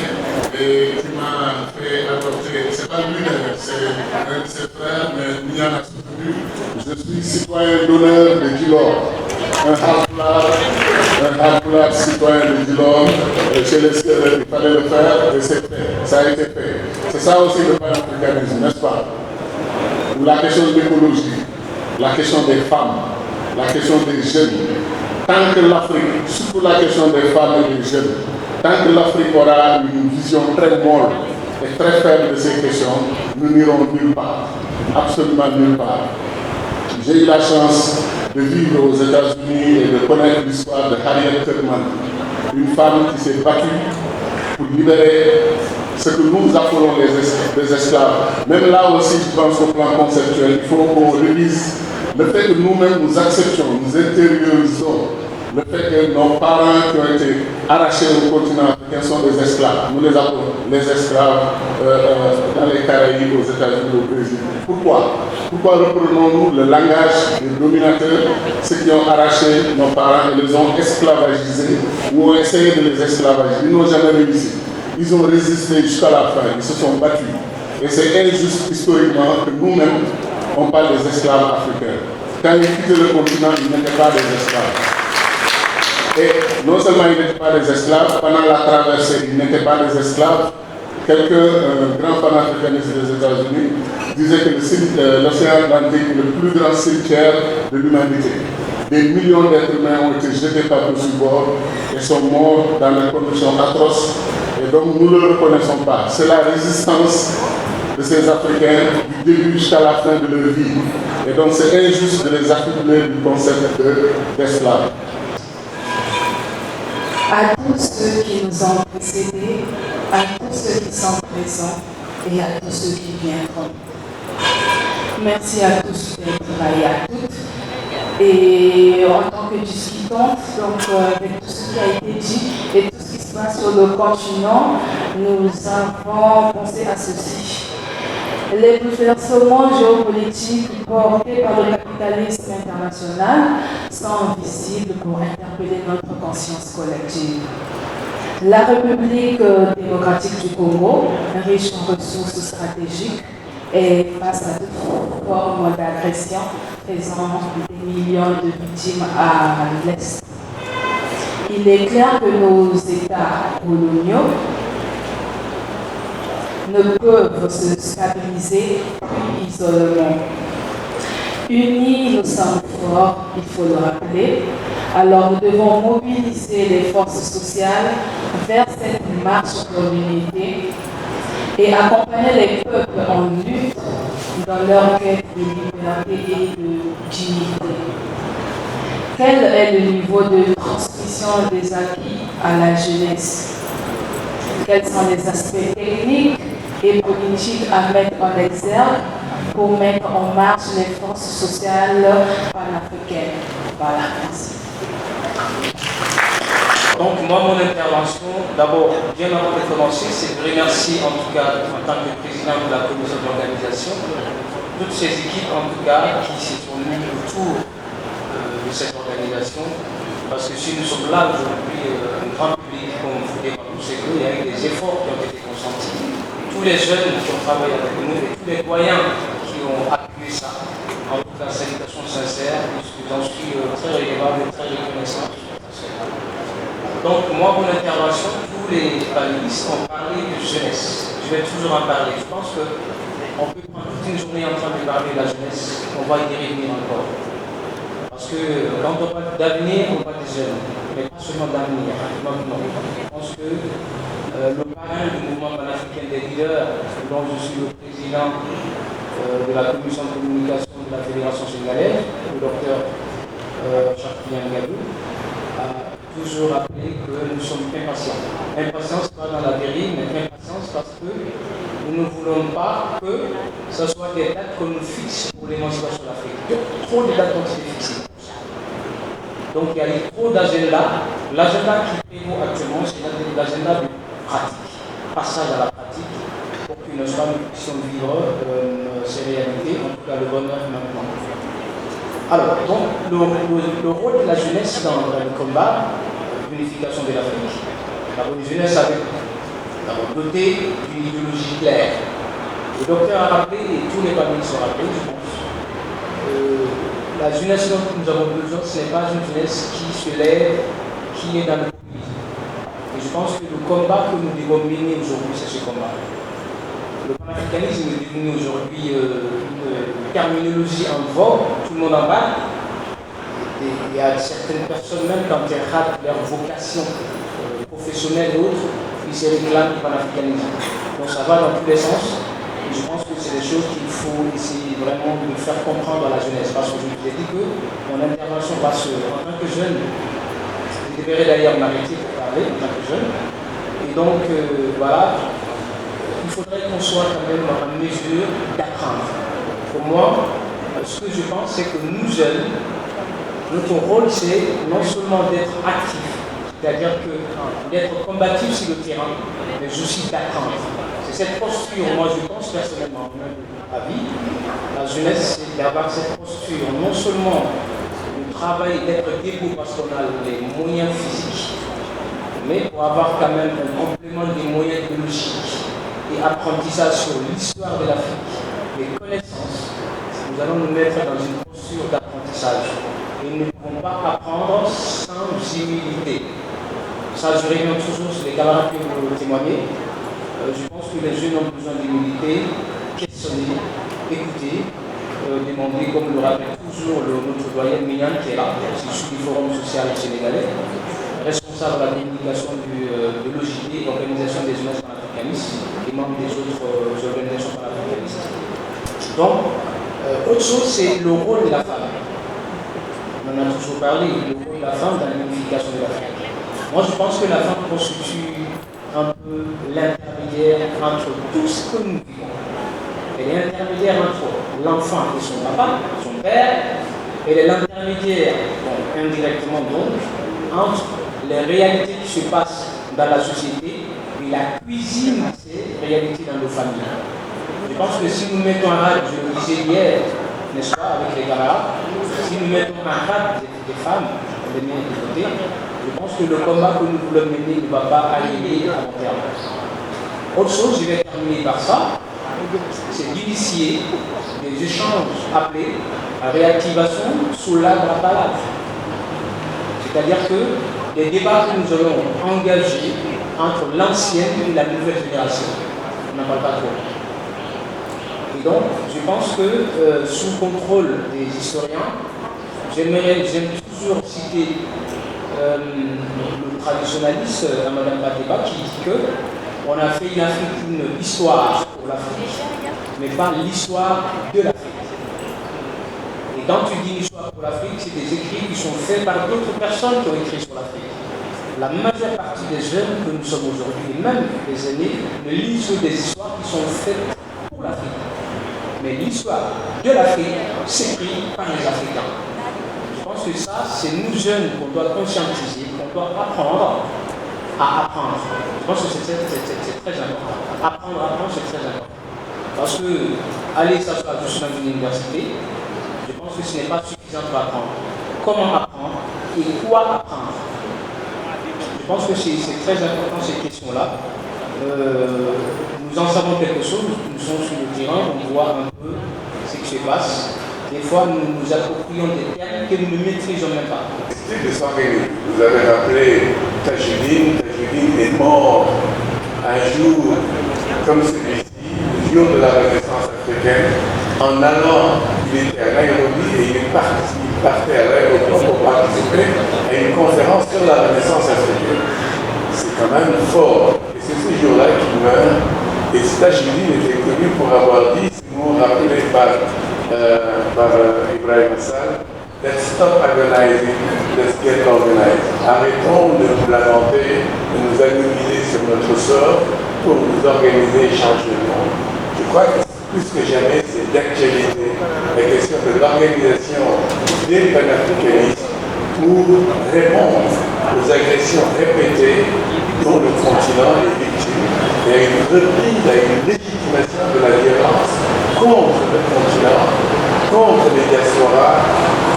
et qui m'a fait adopter. C'est pas lui d'ailleurs, c'est un de ses frères, mais Mignane a soutenu. Je suis citoyen d'honneur de Djilor, un Halpulaar citoyen de Djilor. Chez les Sérères, il fallait le faire et c'est fait. Ça a été fait. C'est ça aussi le panafricanisme, n'est-ce pas? La question de l'écologie, la question des femmes, la question des jeunes. Tant que l'Afrique, surtout la question des femmes et des jeunes, tant que l'Afrique aura une vision très molle et très faible de ces questions, nous n'irons nulle part, absolument nulle part. J'ai eu la chance de vivre aux États-Unis et de connaître l'histoire de Harriet Tubman, une femme qui s'est battue pour libérer ce que nous appelons les esclaves. Même là aussi, je pense au plan conceptuel, il faut qu'on révise le fait que nous-mêmes nous acceptions, nous intériorisons le fait que nos parents qui ont été arrachés au continent africain sont des esclaves. Nous les appelons les esclaves dans les Caraïbes, aux États-Unis, au Brésil. Pourquoi? Pourquoi reprenons-nous le langage des dominateurs, ceux qui ont arraché nos parents et les ont esclavagisés ou ont essayé de les esclavagiser? Ils n'ont jamais réussi. Ils ont résisté jusqu'à la fin, ils se sont battus. Et c'est injuste historiquement que nous-mêmes, on parle des esclaves africains. Quand ils quittaient le continent, ils n'étaient pas des esclaves. Et non seulement ils n'étaient pas des esclaves, pendant la traversée, ils n'étaient pas des esclaves. Quelques grands panafricanistes des États-Unis disaient que l'océan Atlantique est le plus grand cimetière de l'humanité. Des millions d'êtres humains ont été jetés par-dessus bord et sont morts dans des conditions atroces. Et donc nous ne le reconnaissons pas. C'est la résistance de de ces Africains du début jusqu'à la fin de leur vie. Et donc c'est injuste de les affilier du concept d'esclave. À tous ceux qui nous ont précédés, à tous ceux qui sont présents et à tous ceux qui viendront. Merci à tous d'être là et à toutes. Et en tant que discutante, donc avec tout ce qui a été dit et tout ce qui se passe sur le continent, nous avons pensé à ceci. Les bouleversements géopolitiques portés par le capitalisme international sont visibles pour interpeller notre conscience collective. La République démocratique du Congo, riche en ressources stratégiques, est face à toute forme d'agression, faisant des millions de victimes à l'Est. Il est clair que nos États coloniaux ne peuvent se stabiliser puis isolement. Unis, nous sommes forts, il faut le rappeler. Alors nous devons mobiliser les forces sociales vers cette marche pour l'unité et accompagner les peuples en lutte dans leur quête de liberté et de dignité. Quel est le niveau de transmission des acquis à la jeunesse? Quels sont les aspects techniques et politiques à mettre en exergue pour mettre en marche les forces sociales panafricaines? Voilà, merci. Donc moi, mon intervention, d'abord, bien avant de commencer, c'est de remercier en tout cas, en tant que président de la commission d'organisation, toutes ces équipes en tout cas qui se sont mises autour de cette organisation, parce que si nous sommes là aujourd'hui, un grand public, comme vous dites, c'est qu'il y a eu des efforts qui ont été consentis. Tous les jeunes qui ont travaillé avec nous et tous les doyens qui ont appuyé ça, en tout cas, salutations sincères, puisque j'en suis très regardable et très reconnaissant. Donc moi, mon intervention, tous les panélistes ont parlé de jeunesse. Je vais toujours en parler. Je pense qu'on peut prendre toute une journée en train de parler de la jeunesse, on va y revenir encore. Parce que quand on parle d'avenir, on parle des jeunes, mais pas seulement d'avenir. Non. Je pense que le parrain du mouvement panafricain des leaders, dont je suis le président de la commission de communication de la Fédération sénégalaise, le docteur Charles Gabou, a toujours rappelé que nous sommes impatients. Impatience pas dans la dérive, mais impatience parce que nous ne voulons pas que ce soit des dates que nous fixons pour l'émancipation de l'Afrique. Il y a trop de dates qui sont fixées. Donc il y a eu trop d'agendas. L'agenda qui prévaut actuellement, c'est l'agenda de pratique, passage à la pratique, pour que nous puissions vivre ces réalités, en tout cas le bonheur maintenant. Alors, donc, le rôle de la jeunesse dans le combat, l'unification de l'Afrique. D'abord, une jeunesse avec dotée d'une idéologie claire. Le docteur a rappelé, et tous les panélistes ont rappelé, je pense, la jeunesse dont nous avons besoin, ce n'est pas une jeunesse qui se lève, qui est dans le populisme. Et je pense que le combat que nous devons mener aujourd'hui, c'est ce combat. Le panafricanisme est devenu aujourd'hui une terminologie en vogue, tout le monde en parle. Et il y a certaines personnes, même quand elles ratent leur vocation professionnelle et autres, ils se réclament du panafricanisme. Donc ça va dans tous les sens. Et je pense que c'est des choses qu'il faut essayer vraiment de faire comprendre à la jeunesse. Parce que je vous ai dit que mon intervention va en tant que jeune, je devrais d'ailleurs m'arrêter pour parler en tant que jeune. Et donc, voilà. Il faudrait qu'on soit quand même en mesure d'apprendre. Pour moi, ce que je pense, c'est que nous jeunes, notre rôle, c'est non seulement d'être actifs, c'est-à-dire d'être combatifs sur le terrain, mais aussi d'apprendre. C'est cette posture, moi je pense personnellement, à vie, la jeunesse, c'est d'avoir cette posture, non seulement de travailler, d'être debout parce qu'on a les moyens physiques, mais pour avoir quand même un complément des moyens idéologiques. Et apprentissage sur l'histoire de l'Afrique, les connaissances, nous allons nous mettre dans une posture d'apprentissage. Et nous ne pouvons pas apprendre sans humilité. Ça, je reviens toujours sur les camarades qui vont témoigner. Je pense que les jeunes ont besoin d'humilité, questionner, écouter, demander, comme le rappelle toujours notre doyen Mignan qui est là, c'est issu du Forum social sénégalais, responsable de la communication de l'OJT, l'Organisation des jeunesses panafricanistes, et membres des autres organisations panafricaines. Donc, autre chose, c'est le rôle de la femme. On en a toujours parlé, le rôle de la femme dans l'unification de l'Afrique. Moi, je pense que la femme constitue un peu l'intermédiaire entre tout ce que nous vivons. Elle est l'intermédiaire entre l'enfant et son papa, son père. Elle est l'intermédiaire, indirectement donc, entre les réalités qui se passent dans la société et la cuisine de ces réalités dans nos familles. Je pense que si nous mettons en rade, je le disais hier, n'est-ce pas, avec les camarades, si nous mettons en rade des femmes, on les met de côté, je pense que le combat que nous voulons mener ne va pas aller à long terme. Autre chose, je vais terminer par ça, c'est d'initier des échanges appelés à réactivation sous l'arbre à balade. C'est-à-dire que les débats que nous allons engager entre l'ancienne et la nouvelle génération, on n'en parle pas trop. Et donc, je pense que sous contrôle des historiens, j'aime toujours citer le traditionnaliste Mme Bateba qui dit qu'on a fait une histoire pour l'Afrique, mais pas l'histoire de l'Afrique. Et quand tu dis l'histoire pour l'Afrique, c'est des écrits qui sont faits par d'autres personnes qui ont écrit sur l'Afrique. La majeure partie des jeunes que nous sommes aujourd'hui, et même les aînés, ne lisent que des histoires qui sont faites pour l'Afrique. Mais l'histoire de l'Afrique s'écrit par les Africains. Je pense que ça, c'est nous jeunes qu'on doit conscientiser, qu'on doit apprendre à apprendre. Je pense que c'est très important. Apprendre, c'est très important. Parce que aller s'asseoir juste dans une université, je pense que ce n'est pas suffisant pour apprendre. Comment apprendre et quoi apprendre? Je pense que c'est très important ces questions-là. Nous en savons quelque chose, nous sommes sur le terrain, on voit un peu ce qui se passe. Des fois, nous nous approprions des termes que nous ne maîtrisons même pas. Vous avez rappelé Tajidine est mort un jour comme celui-ci, le jour de la Renaissance africaine, en allant, il était à Nairobi et il partait à l'aéroport pour participer à une conférence sur la Renaissance africaine. C'est quand même fort. Et c'est ce jour-là qu'il meurt. Et Tajidine était connu pour avoir dit, ce mot rappelé par Ibrahim Assal, let's stop agonizing, let's get organized. Arrêtons de nous lamenter, de nous agoniser sur notre sort pour nous organiser et changer le monde. Je crois que plus que jamais, c'est d'actualité la question de l'organisation des panafricanistes pour répondre aux agressions répétées dont le continent est victime et à une reprise, à une légitimation de la violence contre le continent, contre les diasporas,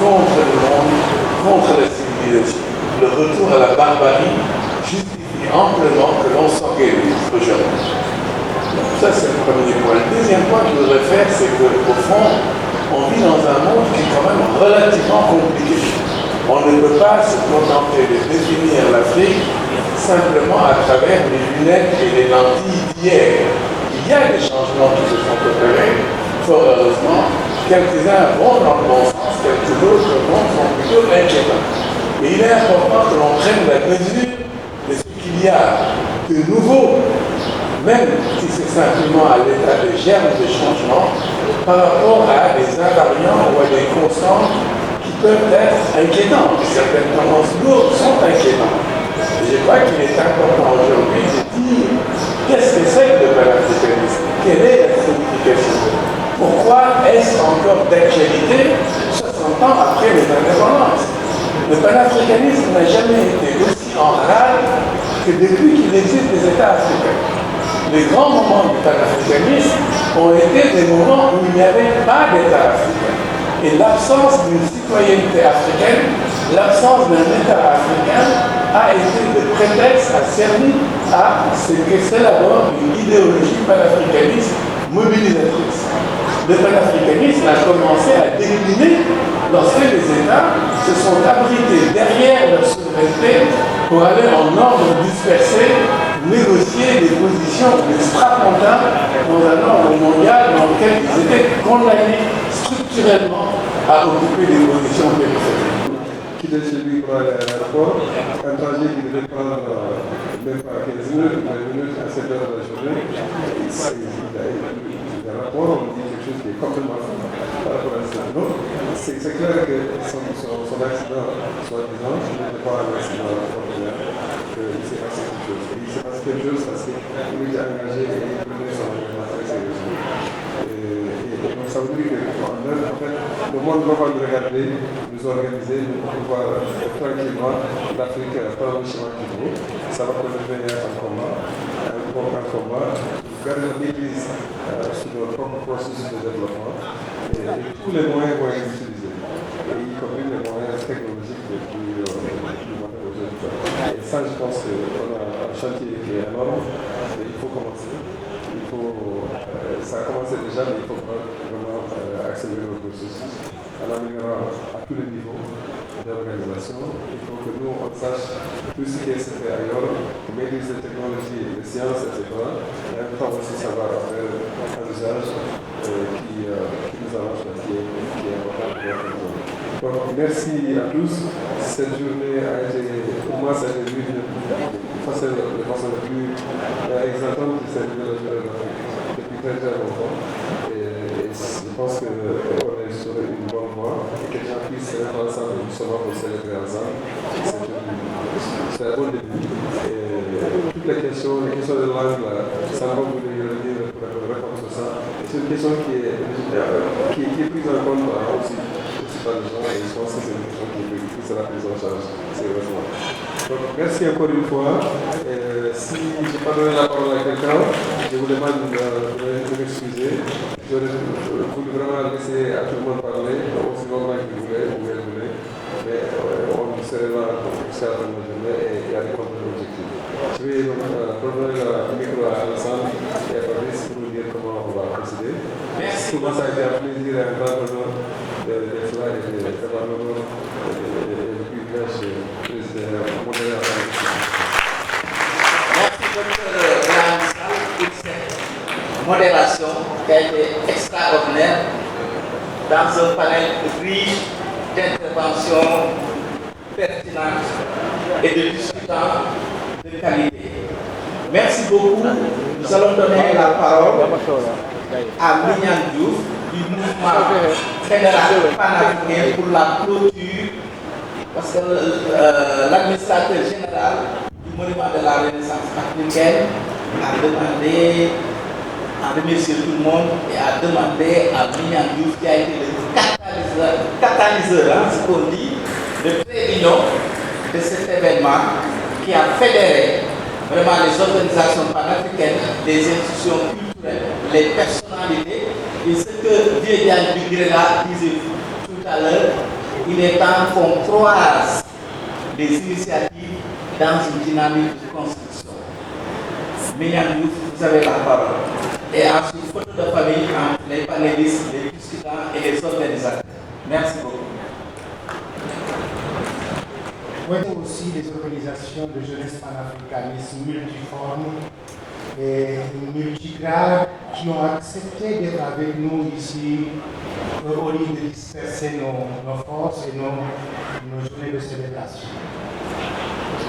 contre le monde, contre la civilisation. Le retour à la barbarie justifie amplement que l'on s'organise aujourd'hui. Ça, c'est le premier point. Le deuxième point que je voudrais faire, c'est qu'au fond, on vit dans un monde qui est quand même relativement compliqué. On ne peut pas se contenter de définir l'Afrique simplement à travers les lunettes et les lentilles d'hier. Il y a des changements qui se sont opérés, fort heureusement. Quelques-uns vont dans le bon sens, quelques autres sont plutôt inquiétants. Et il est important que l'on prenne la mesure de ce qu'il y a de nouveau, même si c'est simplement à l'état de germe de changement, par rapport à des invariants ou à des constantes qui peuvent être inquiétantes. Certaines tendances lourdes sont inquiétantes. Et je crois qu'il est important aujourd'hui de dire qu'est-ce que c'est que le panafricanisme? Quelle est la signification? Pourquoi est-ce encore d'actualité 60 ans après les indépendances? Le panafricanisme n'a jamais été aussi en rade que depuis qu'il existe des États africains. Les grands moments du panafricanisme ont été des moments où il n'y avait pas d'État africain. Et l'absence d'une citoyenneté africaine, l'absence d'un État africain a été de prétexte, a servi à ce que c'est d'abord une idéologie panafricaniste mobilisatrice. Le panafricanisme a commencé à décliner lorsque les États se sont abrités derrière leur souveraineté pour aller en ordre dispersé négocier des positions, des strapontins dans un ordre mondial dans lequel ils étaient condamnés structurellement à occuper des positions périphériques. Quitter chez lui pour aller à l'aéroport, un trajet qui devait prendre même pas 15 minutes, 20 minutes à 7 heures de la journée. Des rapports, on dit quelque chose qui est complètement fou par rapport à ça. Donc, c'est clair que son accident, soi-disant, n'était pas un accident ordinaire, qu'il s'est passé quelque chose. Et il s'est passé quelque chose parce qu'il était engagé et il prenait son engagement très sérieusement. Et donc, ça veut dire qu'en fait, le monde va nous regarder, nous organiser, nous pouvoir tranquillement l'Afrique prendre le chemin qu'il faut. Ça va devenir un combat, garder la maîtrise sur notre propre processus de développement et tous les moyens vont être utilisés, y compris les moyens technologiques les plus modernes aujourd'hui. Et ça, je pense qu'on a un chantier qui est énorme, mais il faut commencer. Ça a commencé déjà, mais il faut vraiment accélérer le processus en améliorant à tous les niveaux d'organisation. Il faut que nous, on sache tout ce qui est fait ailleurs, qu'on maîtrise les technologies, les sciences, etc. Et en même temps aussi savoir faire un usage qui nous arrange, qui est important pour nous. Donc, merci à tous. Cette journée a été, pour moi, ça a été de façon la plus exaltante de cette journée d'Afrique depuis très longtemps. Et je pense qu'on est sur une bonne voie et que les gens puissent être ensemble justement pour célébrer ensemble. C'est un bon début. Et toutes les questions de langue, là, ça va vous le dire pour répondre sur ça. C'est une question qui est prise en compte aussi par les gens et je pense que c'est une question qui sera prise en charge sérieusement. Donc, merci encore une fois. Si je n'ai pas donné la parole à quelqu'un, je vous demande de m'excuser. Je voulais vraiment laisser à tout le monde parler, aussi longtemps qu'il voulait, ou elle voulait. Mais on serait là jusqu'à la fin de la journée et à répondre aux objectifs. Je vais donc redonner le micro à Alassane et à Fabrice pour nous dire comment on va procéder. Merci. Pour moi, ça a été un plaisir et un grand honneur d'être là et d'avoir l'honneur et le privilège de modérer la salle. Merci, Dr. Grandissal, pour cette modération qui a été extraordinaire dans un panel riche d'interventions pertinentes et de discutants de qualité. Merci beaucoup. Nous allons donner la parole à Mignan Diouf du mouvement fédéral panafricain pour la clôture, parce que l'administrateur général du monument de la Renaissance africaine a demandé à remercier tout le monde et a demandé à Mignan Diouf, qui a été le catalyseur, ce qu'on dit, de réunion de cet événement qui a fédéré vraiment les organisations panafricaines, les institutions culturelles, les personnalités. Et ce que Dieu Dugrela disait tout à l'heure, il est temps qu'on croise les initiatives dans une dynamique de construction. Mignan Diouf, vous avez la parole. Et ensuite, photo de famille entre les panélistes, les discutants et les organisateurs. Merci beaucoup. Oui, aussi des organisations de jeunesse panafricaniste multiformes et multigrades qui ont accepté d'être avec nous ici au lieu de disperser nos forces et nos journées de célébration.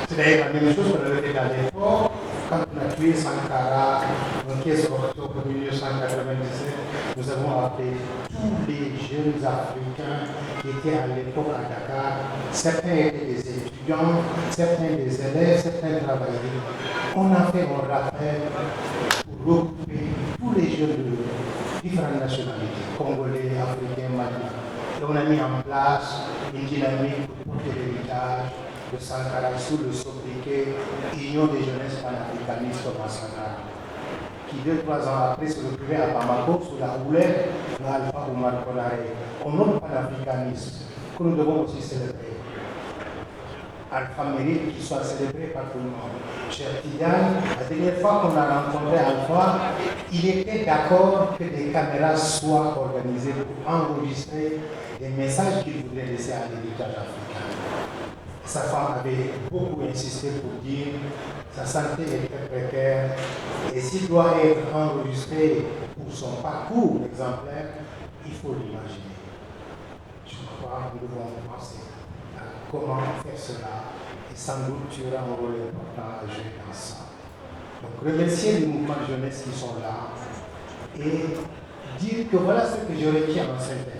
C'est d'ailleurs la même chose qu'on avait fait dans l'effort quand on a tué Sankara en 15 octobre 1997. Nous avons appelé tous les jeunes Africains qui étaient à l'époque à Dakar. Certains étaient des étudiants, certains des élèves, certains travailleurs. On a fait un rappel pour regrouper tous les jeunes de différentes nationalités, congolais, africains, maliens. Et on a mis en place une dynamique pour porter l'héritage de Sankara sous le sobriquet Union des jeunesses panafricanistes au Massana, qui 2-3 ans après se retrouvait à Bamako sous la houlette de Alpha Oumar Konaré. Un autre panafricaniste que nous devons aussi célébrer. Alpha mérite qu'il soit célébré par tout le monde. Cher Tidiane, la dernière fois qu'on a rencontré Alpha, il était d'accord que des caméras soient organisées pour enregistrer les messages qu'il voudrait laisser à l'héritage africain. Sa femme avait beaucoup insisté pour dire que sa santé est très précaire et s'il doit être enregistré pour son parcours exemplaire, il faut l'imaginer. Je crois que nous devons penser à comment faire cela et sans doute tu auras un rôle important à jouer dans ça. Donc remercier les mouvements de jeunesse qui sont là et dire que voilà ce que je retiens en synthèse.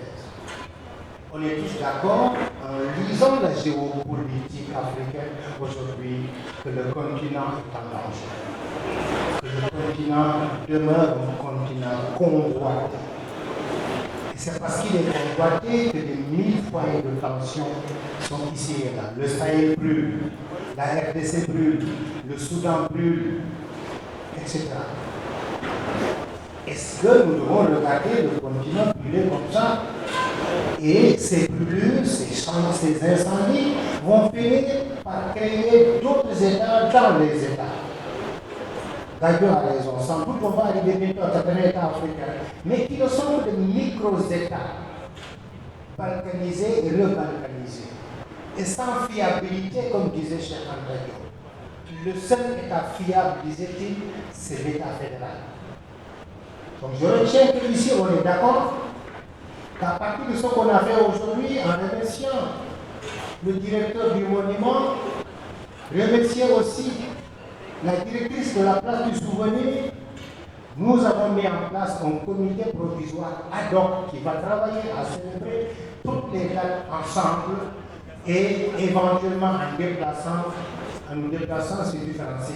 On est tous d'accord, en lisant la géopolitique africaine aujourd'hui, que le continent est en danger. Que le continent demeure un continent convoité. Et c'est parce qu'il est convoité que des 1000 foyers de tension sont ici et là. Le Sahel brûle, la RDC brûle, le Soudan brûle, etc. Est-ce que nous devons regarder le continent brûler comme ça? Et ces brûlures, ces incendies vont finir par créer d'autres États dans les États. Gadio a raison, sans doute on va arriver bientôt à certains États africains, mais qui ne sont que des micro-États, balkanisés et rebalkanisés. Et sans fiabilité, comme disait Cheikh André Diop. Le seul État fiable, disait-il, c'est l'État fédéral. Donc je retiens qu'ici on est d'accord qu'à partir de ce qu'on a fait aujourd'hui, en remerciant le directeur du monument, remercier aussi la directrice de la place du souvenir, nous avons mis en place un comité provisoire ad hoc qui va travailler à célébrer toutes les dates ensemble et éventuellement en nous déplaçant sur différents sites.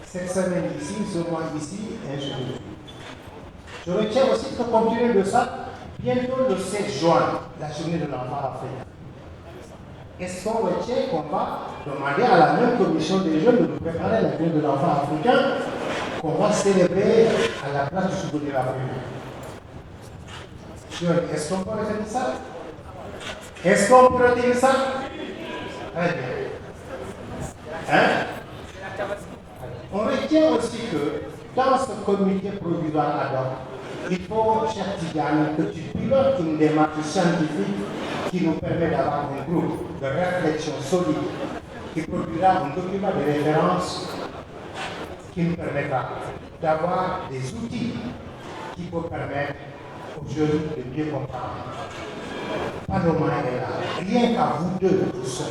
Cette semaine ici, ce mois ici, et ainsi de suite. Je retiens aussi que compte tenu de ça, bientôt le 16 juin, la journée de l'enfant africain. Est-ce qu'on retient qu'on va demander à la même commission des jeunes de nous préparer la journée de l'enfant africain qu'on va célébrer à la place du souvenir africain? Est-ce qu'on peut retenir ça? Est-ce qu'on peut retenir ça? Très bien. Hein? On retient aussi que dans ce comité provisoire ad hoc, il faut, cher Tigane, que tu pilotes une démarche scientifique qui nous permet d'avoir un groupe de réflexion solide qui produira un document de référence qui nous permettra d'avoir des outils qui peuvent permettre aux jeunes de mieux comprendre. Paloma est là, rien qu'à vous deux, vous seuls,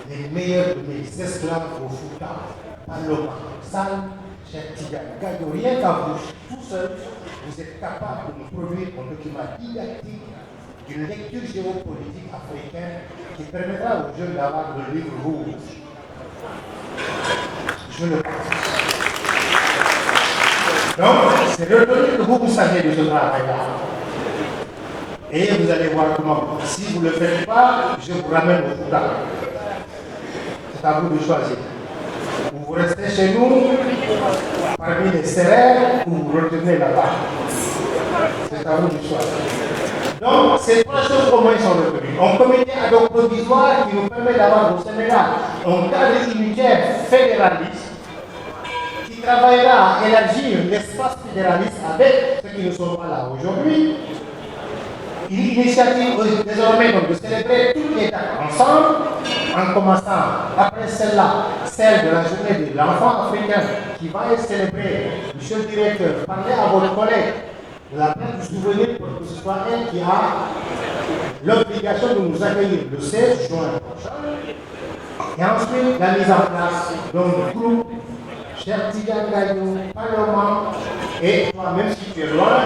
les meilleurs de mes esclaves au Fouta, Paloma, Sal, cher Tigane, Gadio, rien qu'à vous, tout seul, vous êtes capable de nous produire un document didactique d'une lecture géopolitique africaine qui permettra aux jeunes d'avoir le livre rouge. Je le pense. Donc, c'est retenu que vous savez de ce travail-là. Et vous allez voir comment. Si vous ne le faites pas, je vous ramène au Fouta. C'est à vous de choisir. Ou vous restez chez nous, parmi les serrères, ou vous retournez là-bas. C'est à vous de choisir. Donc, ces trois choses au moins sont retenues. Un comité ad hoc provisoire qui nous permet d'avoir au Sénégal un cadre unitaire fédéraliste qui travaillera à élargir l'espace fédéraliste avec ceux qui ne sont pas là aujourd'hui. Une initiative désormais donc, de célébrer toutes les dates ensemble, en commençant après celle-là, celle de la journée de l'enfant africain qui va être célébrée. Monsieur le directeur, parlez à votre collègue de la place du souvenir pour que ce soit elle qui a l'obligation de nous accueillir le 16 juin prochain. Et ensuite, la mise en place d'un groupe, cher Tigane Gadio, Paloma, et toi, même si tu es loin,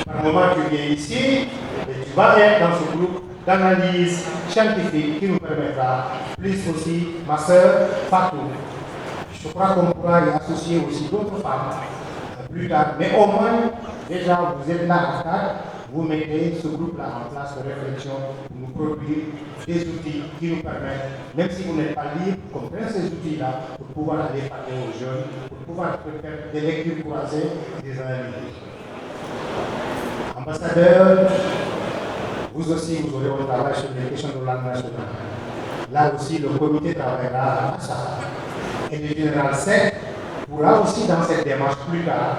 par le moment tu viens ici, et tu vas être dans ce groupe d'analyse scientifique qui nous permettra, plus aussi ma soeur Fatou. Je crois qu'on pourra y associer aussi d'autres femmes plus tard, mais au moins, déjà vous êtes là à quatre, vous mettez ce groupe-là en place de réflexion pour nous produire des outils qui nous permettent, même si vous n'êtes pas libre, qu'on prenne ces outils-là pour pouvoir aller parler aux jeunes, pour pouvoir faire des lectures croisées et des analyses. Ambassadeur, vous aussi, vous aurez un travail sur les questions de langue nationale. Là aussi, le comité travaillera à ça. Et le général Sec pourra aussi, dans cette démarche plus tard,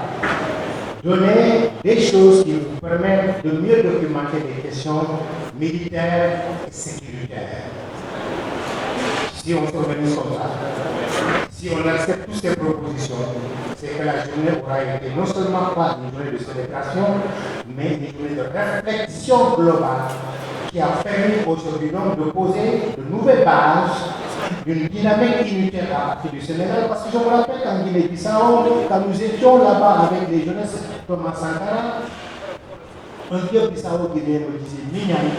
donner des choses qui vous permettent de mieux documenter les questions militaires et sécuritaires. Si on s'organise comme ça, si on accepte toutes ces propositions, c'est que la journée aura été non seulement pas une journée de célébration, mais une journée de réflexion globale qui a permis aujourd'hui donc de poser de nouvelles bases d'une dynamique unitaire à partir du Sénégal. Parce que je me rappelle qu'en Guinée-Bissau, quand nous étions là-bas avec les jeunesses Thomas Sankara, Un vieux Bissau-Guinéen me disait, Mignani,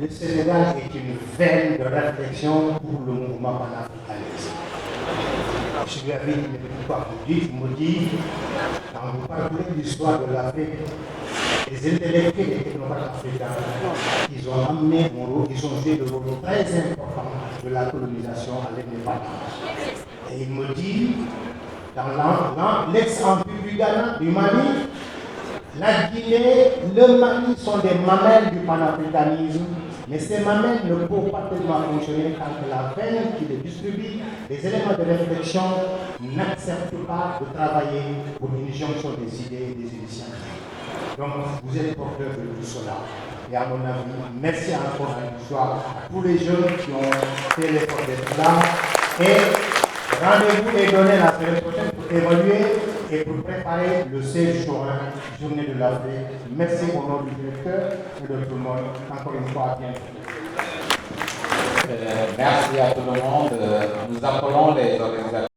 le Sénégal est une veine de réflexion pour le mouvement panafricaniste. Je lui avais dit, mais pourquoi vous dites, il me dit, quand vous parlez de l'histoire de l'Afrique, les intellectuels et technocrates africains, ils ont amené mon rôle, ils ont joué le rôle très important de la colonisation à l'indépendance. Et il me dit, dans l'ex-empire du Ghana, du Mali, la Guinée, le Mali sont des mamelles du panafricanisme, mais ces mamelles ne peuvent pas tellement fonctionner quand la veine qui les distribue, les éléments de réflexion n'acceptent pas de travailler pour une jonction des idées et des initiatives. Donc, vous êtes porteur de tout cela. Et à mon avis, merci encore à l'histoire, à tous les jeunes qui ont fait l'effort d'être là. Et rendez-vous est donné la semaine prochaine pour évaluer et pour préparer le 16 juin, journée de l'Afrique. Merci au nom du directeur et de tout le monde. Encore une fois, à bientôt. Merci à tout le monde. Nous appelons les organisateurs.